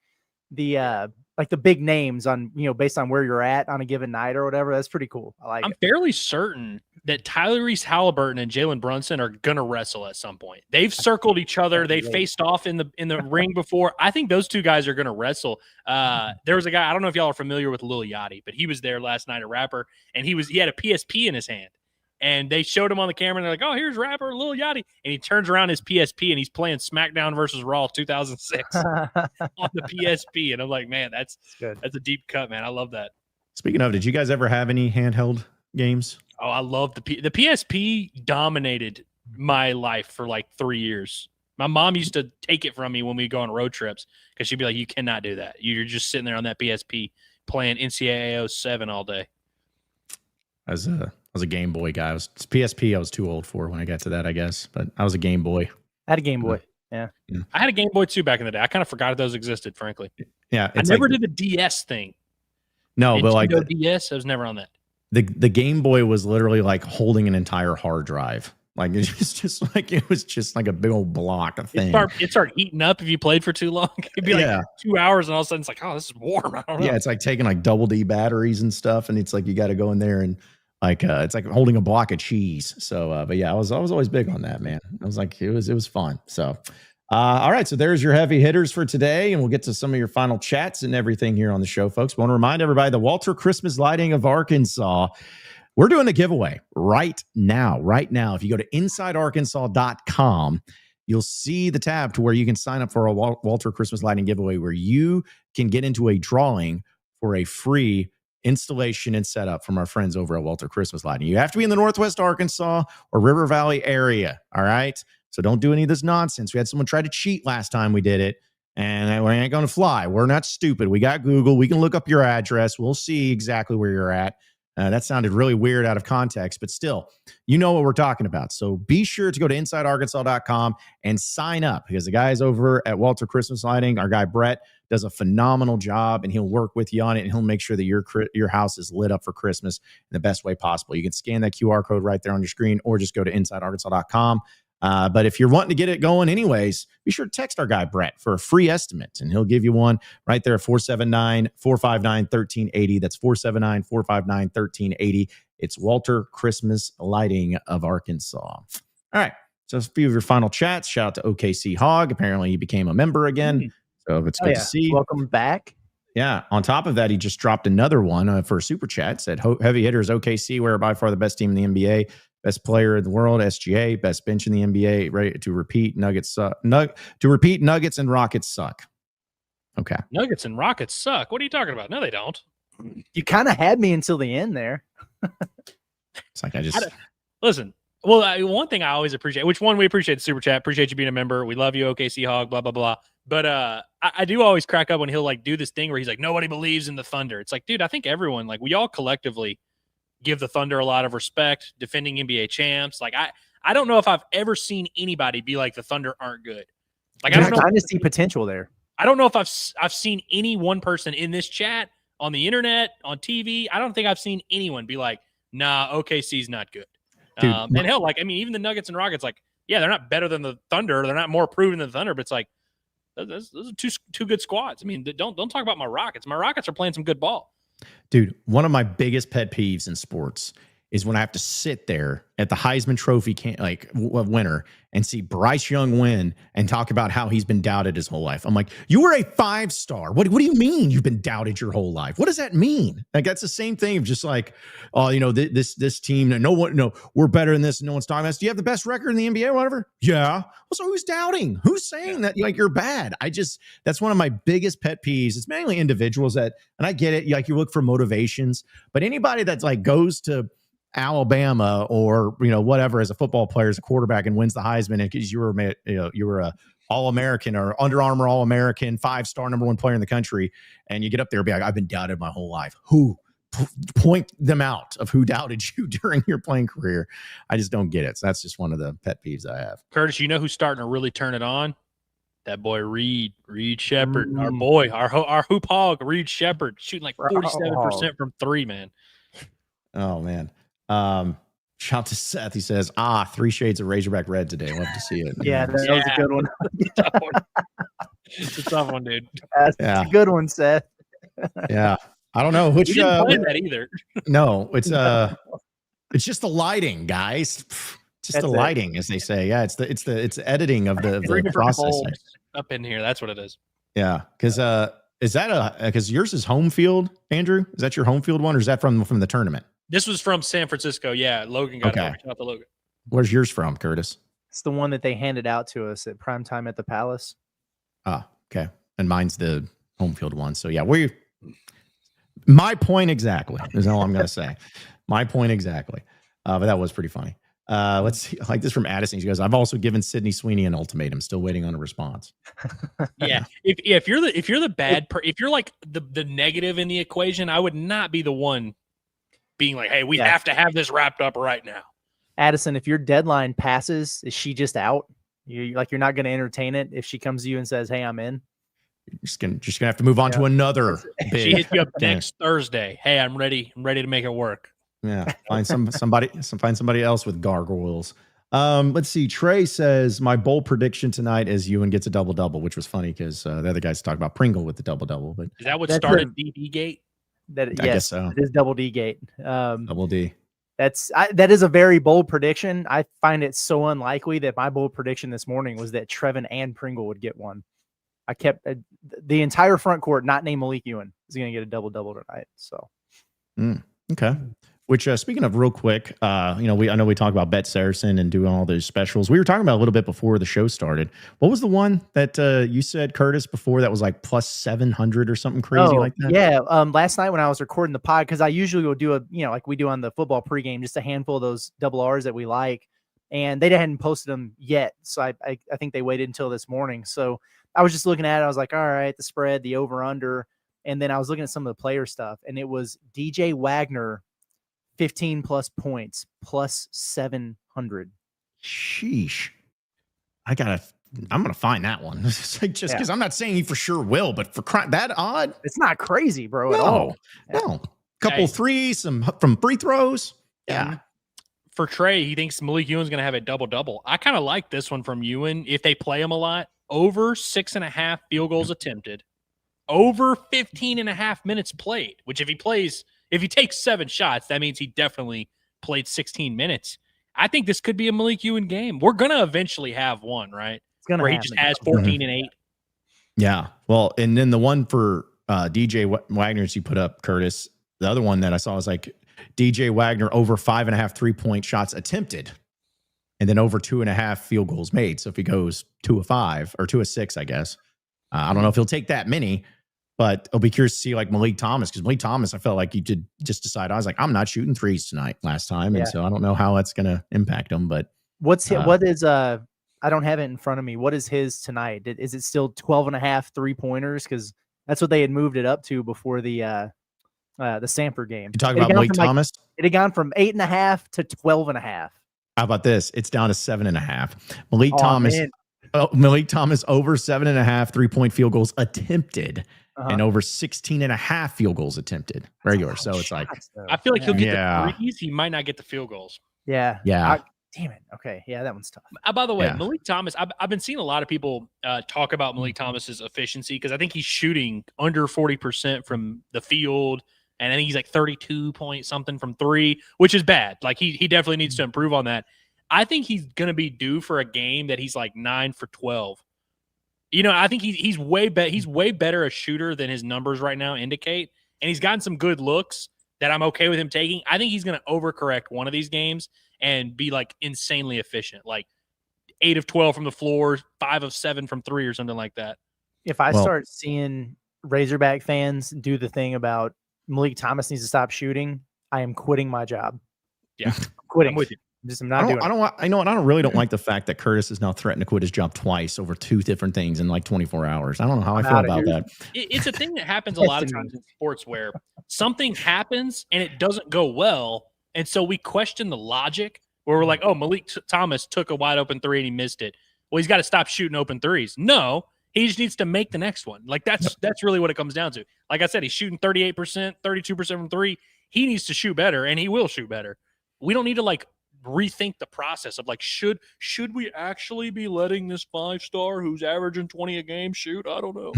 the like the big names on based on where you're at on a given night or whatever. That's pretty cool. I'm fairly certain that Tyrese Halliburton and Jalen Brunson are gonna wrestle at some point. They've circled each other. They faced off in the ring before. I think those two guys are gonna wrestle. There was a guy, I don't know if y'all are familiar with Lil Yachty, but he was there last night, a rapper, and he had a PSP in his hand. And they showed him on the camera, and they're like, oh, here's rapper Lil Yachty. And he turns around his PSP, and he's playing SmackDown versus Raw 2006 on the PSP. And I'm like, man, that's a deep cut, man. I love that. Speaking of, did you guys ever have any handheld games? Oh, I love the PSP dominated my life for like 3 years. My mom used to take it from me when we go on road trips because she'd be like, you cannot do that. You're just sitting there on that PSP playing NCAA 07 all day. As was a Game Boy guy. It's PSP. I was too old for when I got to that, I guess. But I was a Game Boy. I had a Game Boy. Yeah. I had a Game Boy too back in the day. I kind of forgot those existed, frankly. Yeah. I never did the DS thing. No, but like DS, I was never on that. The Game Boy was literally like holding an entire hard drive. Like it was just like a big old block of thing. It started heating up if you played for too long. It'd be like 2 hours, and all of a sudden it's like, oh, this is warm. I don't know. Yeah, it's like taking like double D batteries and stuff, and it's like you got to go in there and like it's like holding a block of cheese. So, but yeah, I was always big on that, man. I was like, it was fun. So, all right, so there's your heavy hitters for today, and we'll get to some of your final chats and everything here on the show, folks. Want to remind everybody the Walter Christmas Lighting of Arkansas. We're doing a giveaway right now. If you go to InsideArkansas.com, you'll see the tab to where you can sign up for a Walter Christmas Lighting giveaway where you can get into a drawing for a free installation and setup from our friends over at Walter Christmas Lighting. You have to be in the Northwest Arkansas or River Valley area, all right? So don't do any of this nonsense. We had someone try to cheat last time we did it, and we ain't going to fly. We're not stupid. We got Google. We can look up your address. We'll see exactly where you're at. That sounded really weird out of context, but still, you know what we're talking about. So be sure to go to InsideArkansas.com and sign up because the guys over at Walter Christmas Lighting, our guy Brett, does a phenomenal job, and he'll work with you on it, and he'll make sure that your house is lit up for Christmas in the best way possible. You can scan that QR code right there on your screen or just go to InsideArkansas.com. But if you're wanting to get it going anyways, be sure to text our guy Brett for a free estimate, and he'll give you one right there at 479-459-1380. That's 479-459-1380. It's Walter Christmas Lighting of Arkansas. All right, so a few of your final chats. Shout out to OKC Hog. Apparently he became a member again, so it's good to see. Welcome back. Yeah, on top of that, he just dropped another one for a super chat. Said heavy hitters OKC, we're by far the best team in the NBA. Best player in the world, SGA. Best bench in the NBA. Ready to repeat. Nuggets suck. Nuggets and Rockets suck. Okay. Nuggets and Rockets suck. What are you talking about? No, they don't. You kind of had me until the end there. It's like I just listen. Well, one thing I always appreciate. Which one we appreciate the super chat. Appreciate you being a member. We love you, OKC Hog. Blah blah blah. But I do always crack up when he'll like do this thing where he's like, nobody believes in the Thunder. It's like, dude, I think everyone, like, we all collectively give the Thunder a lot of respect, defending NBA champs. Like I don't know if I've ever seen anybody be like the Thunder aren't good. Like I don't know. I kind of see potential there. I don't know if I've seen any one person in this chat, on the internet, on TV. I don't think I've seen anyone be like, nah, OKC's not good. Dude, and hell, like, I mean, even the Nuggets and Rockets, like, yeah, they're not better than the Thunder. They're not more proven than the Thunder, but it's like, those are two good squads. I mean, don't talk about my Rockets. My Rockets are playing some good ball. Dude, one of my biggest pet peeves in sports is when I have to sit there at the Heisman Trophy winner and see Bryce Young win and talk about how he's been doubted his whole life. I'm like, you were a 5-star. What do you mean you've been doubted your whole life? What does that mean? Like, that's the same thing of just like, oh, you know, this team, we're better than this. No one's talking about us. Do you have the best record in the NBA or whatever? Yeah. Well, so who's doubting? Who's saying that like you're bad? That's one of my biggest pet peeves. It's mainly individuals and I get it. Like, you look for motivations, but anybody that's like goes to Alabama or whatever as a football player, as a quarterback, and wins the Heisman because you were a All-American or Under Armour All-American 5-star #1 player in the country, and you get up there and be like, I've been doubted my whole life. Who? Point them out of who doubted you during your playing career. I just don't get it. So that's just one of the pet peeves I have. Curtis, you know who's starting to really turn it on? That boy Reed Shepherd, our boy, our hoop hog, Reed Shepherd, shooting like 47% from 3, man. Oh man. Shout out to Seth. He says, 3 shades of Razorback red today. Love to see it. Yeah, that was a good one. It's a tough one, dude. That's a good one, Seth. Yeah. I don't know which we didn't play that either. No, it's just the lighting, guys. Just the lighting, as they say. Yeah, it's the editing of the process up in here. That's what it is. Yeah, because is that because yours is home field, Andrew? Is that your home field one, or is that from the tournament? This was from San Francisco. Yeah, Logan got it. Shout out to Logan. Where's yours from, Curtis? It's the one that they handed out to us at primetime at the Palace. Okay. And mine's the home field one. So yeah, my point exactly is all I'm going to say. My point exactly. But that was pretty funny. Let's see. Like this from Addison. He goes, I've also given Sydney Sweeney an ultimatum. Still waiting on a response. Yeah. If you're like the negative in the equation, I would not be the one being like, hey, we Yeah. have to have this wrapped up right now. Addison, if your deadline passes, is she just out? You're not going to entertain it if she comes to you and says, "Hey, I'm in." You're just gonna have to move on to another She big. hits you up next Thursday. Hey, I'm ready. I'm ready to make it work. Yeah, find somebody else with gargoyles. Let's see. Trey says my bold prediction tonight is Ewan gets a double-double, which was funny because the other guys talked about Pringle with the double-double. But Is that what That's started DD Gate? I guess so. It is double D gate. Double D. That is a very bold prediction. I find it so unlikely that my bold prediction this morning was that Trevin and Pringle would get one. I kept the entire front court, not named Malik Ewan, is going to get a double-double tonight. So, okay. Which, speaking of real quick, I know we talk about Bet SARACEN and doing all those specials. We were talking about a little bit before the show started. What was the one that you said, Curtis, before that was like plus 700 or something crazy like that? Yeah. Last night when I was recording the pod, because I usually will do like we do on the football pregame, just a handful of those double R's that we like, and they hadn't posted them yet. So I think they waited until this morning. So I was just looking at it. I was like, all right, the spread, the over under, and then I was looking at some of the player stuff, and it was DJ Wagner. 15 plus points, plus 700. Sheesh. I'm going to find that one. It's like just because I'm not saying he for sure will, but for that odd. It's not crazy, bro, at all. No. Couple threes, some from free throws. Yeah. For Trey, he thinks Malik Ewan's going to have a double-double. I kind of like this one from Ewan. If they play him a lot, over 6.5 field goals attempted, over 15.5 minutes played, which if he takes 7 shots, that means he definitely played 16 minutes. I think this could be a Malik Ewan game. We're going to eventually have one, right? It's gonna where happen. He just has 14 and 8. Yeah. Well, and then the one for DJ Wagner's you put up, Curtis, the other one that I saw was like DJ Wagner over 5.5 3-point shots attempted and then over 2.5 field goals made. So if he goes 2 of 5 or 2 of 6, I guess, I don't know if he'll take that many. But I'll be curious to see like Malik Thomas, because Malik Thomas, I felt like you did just decide. I was like, I'm not shooting threes tonight last time. And so I don't know how that's going to impact him. But what is, I don't have it in front of me. What is his tonight? Is it still 12.5 3-pointers? Because that's what they had moved it up to before the Samford game. You talking about Malik Thomas? It had gone from 8.5 to 12.5. How about this? It's down to 7.5. Malik Thomas over 7.5 3-point field goals attempted. And over 16.5 field goals attempted. Very yours. So it's like, I feel like he'll get the threes. He might not get the field goals. Yeah. Damn it. Okay. Yeah, that one's tough. By the way, Malik Thomas, I've been seeing a lot of people talk about Malik Thomas's efficiency because I think he's shooting under 40% from the field. And I think he's like 32 point something from 3, which is bad. Like he definitely needs to improve on that. I think he's going to be due for a game that he's like 9 for 12. I think he's way better a shooter than his numbers right now indicate, and he's gotten some good looks that I'm okay with him taking. I think he's going to overcorrect one of these games and be like insanely efficient, like 8 of 12 from the floor, 5 of 7 from 3 or something like that. If I start seeing Razorback fans do the thing about Malik Thomas needs to stop shooting, I am quitting my job. Yeah, I'm quitting. I'm with you. I'm not doing it. I don't really like the fact that Curtis is now threatened to quit his job twice over 2 different things in like 24 hours. I don't know how I feel about that. It's a thing that happens a lot of times in sports where something happens and it doesn't go well. And so we question the logic where we're like, oh, Malik Thomas took a wide open 3 and he missed it. Well, he's got to stop shooting open threes. No, he just needs to make the next one. Like that's really what it comes down to. Like I said, he's shooting 38%, 32% from 3. He needs to shoot better and he will shoot better. We don't need to like rethink the process of like, should we actually be letting this 5-star who's averaging 20 a game shoot? I don't know.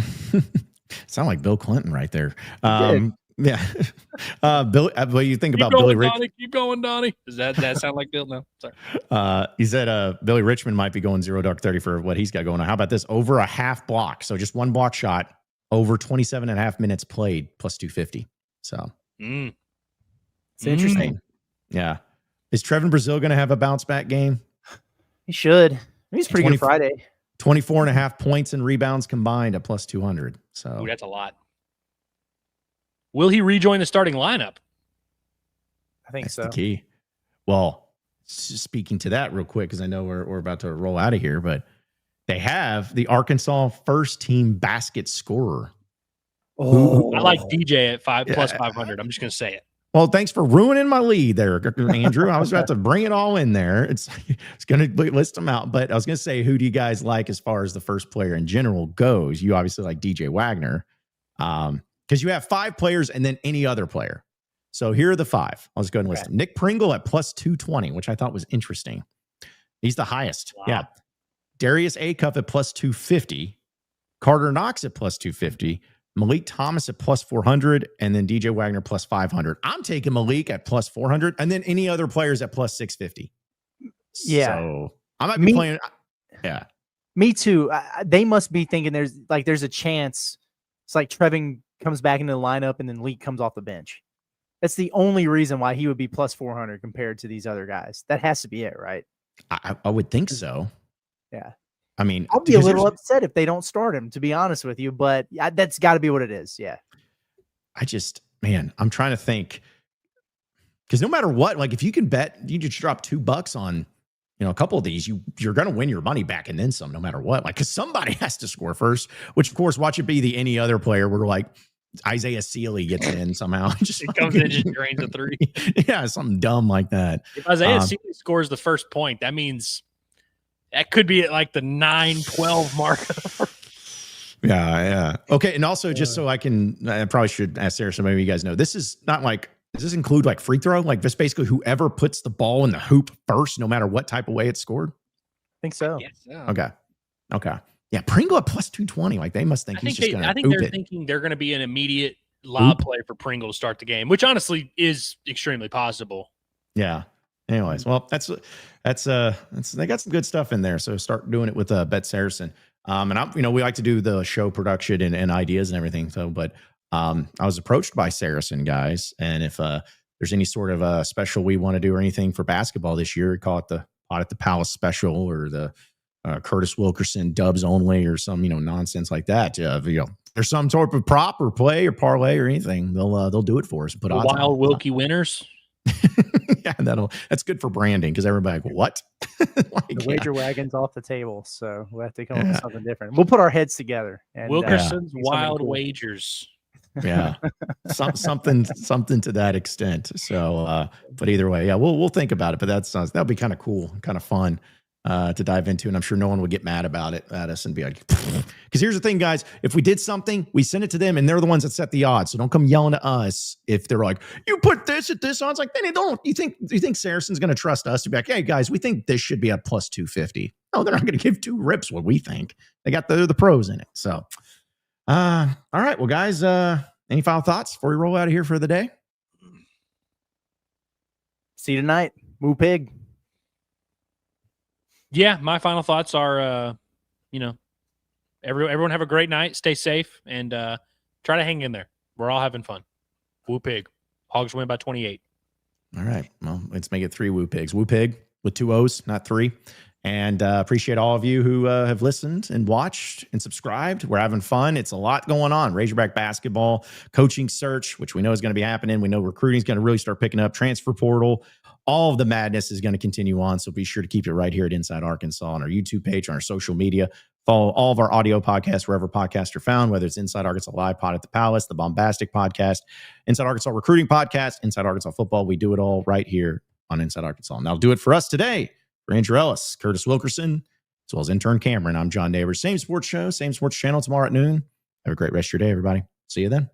Sound like Bill Clinton right there. Yeah. Bill, what do you think about Billy Richmond? Keep going, Donnie. Does that sound like Bill? No, sorry. He said Billy Richmond might be going 0 dark 30 for what he's got going on. How about this? Over a half block. So just 1 block shot, over 27.5 minutes played, plus 250. So it's interesting. Yeah. Is Trevin Brazil going to have a bounce back game? He should. He's pretty good Friday. 24.5 points and rebounds combined at plus 200. So ooh, that's a lot. Will he rejoin the starting lineup? I think that's so. The key. Well, speaking to that real quick, because I know we're about to roll out of here, but they have the Arkansas first team basket scorer. Oh, I like DJ at plus 500. I'm just going to say it. Well, thanks for ruining my lead there, Andrew. I was about to bring it all in there. It's going to list them out, but I was going to say, who do you guys like as far as the first player in general goes? You obviously like DJ Wagner because you have 5 players and then any other player. So here are the 5. I'll just go ahead and list them. Nick Pringle at plus 220, which I thought was interesting. He's the highest. Wow. Yeah. Darius Acuff at plus 250. Carter Knox at plus 250. Malik Thomas at plus 400, and then DJ Wagner plus 500. I'm taking Malik at plus 400, and then any other players at plus 650. Yeah. So I might be playing. Yeah. Me too. They must be thinking there's a chance. It's like Trevin comes back into the lineup and then Leak comes off the bench. That's the only reason why he would be plus 400 compared to these other guys. That has to be it, right? I would think so. Yeah. I mean, I'll be a little upset if they don't start him, to be honest with you, but that's got to be what it is. Yeah. I'm trying to think, because no matter what, like if you can bet, you just drop $2 on, a couple of these, you're going to win your money back and then some, no matter what. Like, because somebody has to score first, which of course, watch it be the any other player. We're like Isaiah Sealy gets in somehow. It comes in and just drains a 3. Yeah, something dumb like that. If Isaiah Sealy scores the first point, that means that could be at like the 9-12 mark. Yeah. Okay. And also, just so I probably should ask Sarah, so maybe you guys know, this is not like, does this include like free throw? Like just basically whoever puts the ball in the hoop first, no matter what type of way it's scored? I think so. Yes, yeah. Okay. Yeah. Pringle at plus 220. Like they must think he's just going to. I think they're thinking they're going to be an immediate lob play for Pringle to start the game, which honestly is extremely possible. Yeah. Anyways, well, that's they got some good stuff in there. So start doing it with Bet Saracen. And we like to do the show production and ideas and everything. So, but I was approached by Saracen guys, and if there's any sort of special we want to do or anything for basketball this year, call it the Pot at the Palace special or the Curtis Wilkerson dubs only or some nonsense like that. There's some sort of prop or play or parlay or anything, they'll do it for us and put odds on Wild Wilkie winners. Yeah, that's good for branding because everybody like, what? The wager wagon's off the table, so we'll have to come up with something different. We'll put our heads together. And, Wilkerson's Wild cool. Wagers. Yeah, something to that extent. So, but either way, yeah, we'll think about it. But that'll be kind of cool, kind of fun to dive into, and I'm sure no one would get mad about it at us and be like, because here's the thing, guys, if we did something, we send it to them and they're the ones that set the odds. So don't come yelling at us if they're like, you put this at this odds. Like, then they don't. You think Saracen's going to trust us to be like, hey guys, we think this should be at plus 250. No, they're not going to give 2 rips what we think. They're the pros in it. So all right, well guys, any final thoughts before we roll out of here for the day? See you tonight. Moo Pig. Yeah, my final thoughts are, everyone have a great night, stay safe, and try to hang in there. We're all having fun. Woo Pig. Hogs win by 28. All right. Well, let's make it 3 Woo Pigs. Woo Pig with 2 O's, not 3. And appreciate all of you who have listened and watched and subscribed. We're having fun. It's a lot going on. Razorback basketball, coaching search, which we know is going to be happening. We know recruiting is going to really start picking up. Transfer portal. All of the madness is going to continue on. So be sure to keep it right here at Inside Arkansas on our YouTube page, on our social media. Follow all of our audio podcasts wherever podcasts are found, whether it's Inside Arkansas Live, Pot at the Palace, the Bombastic Podcast, Inside Arkansas Recruiting Podcast, Inside Arkansas Football. We do it all right here on Inside Arkansas. And that'll do it for us today. For Andrew Ellis, Curtis Wilkerson, as well as intern Cameron, I'm John Neighbors. Same sports show, same sports channel tomorrow at noon. Have a great rest of your day, everybody. See you then.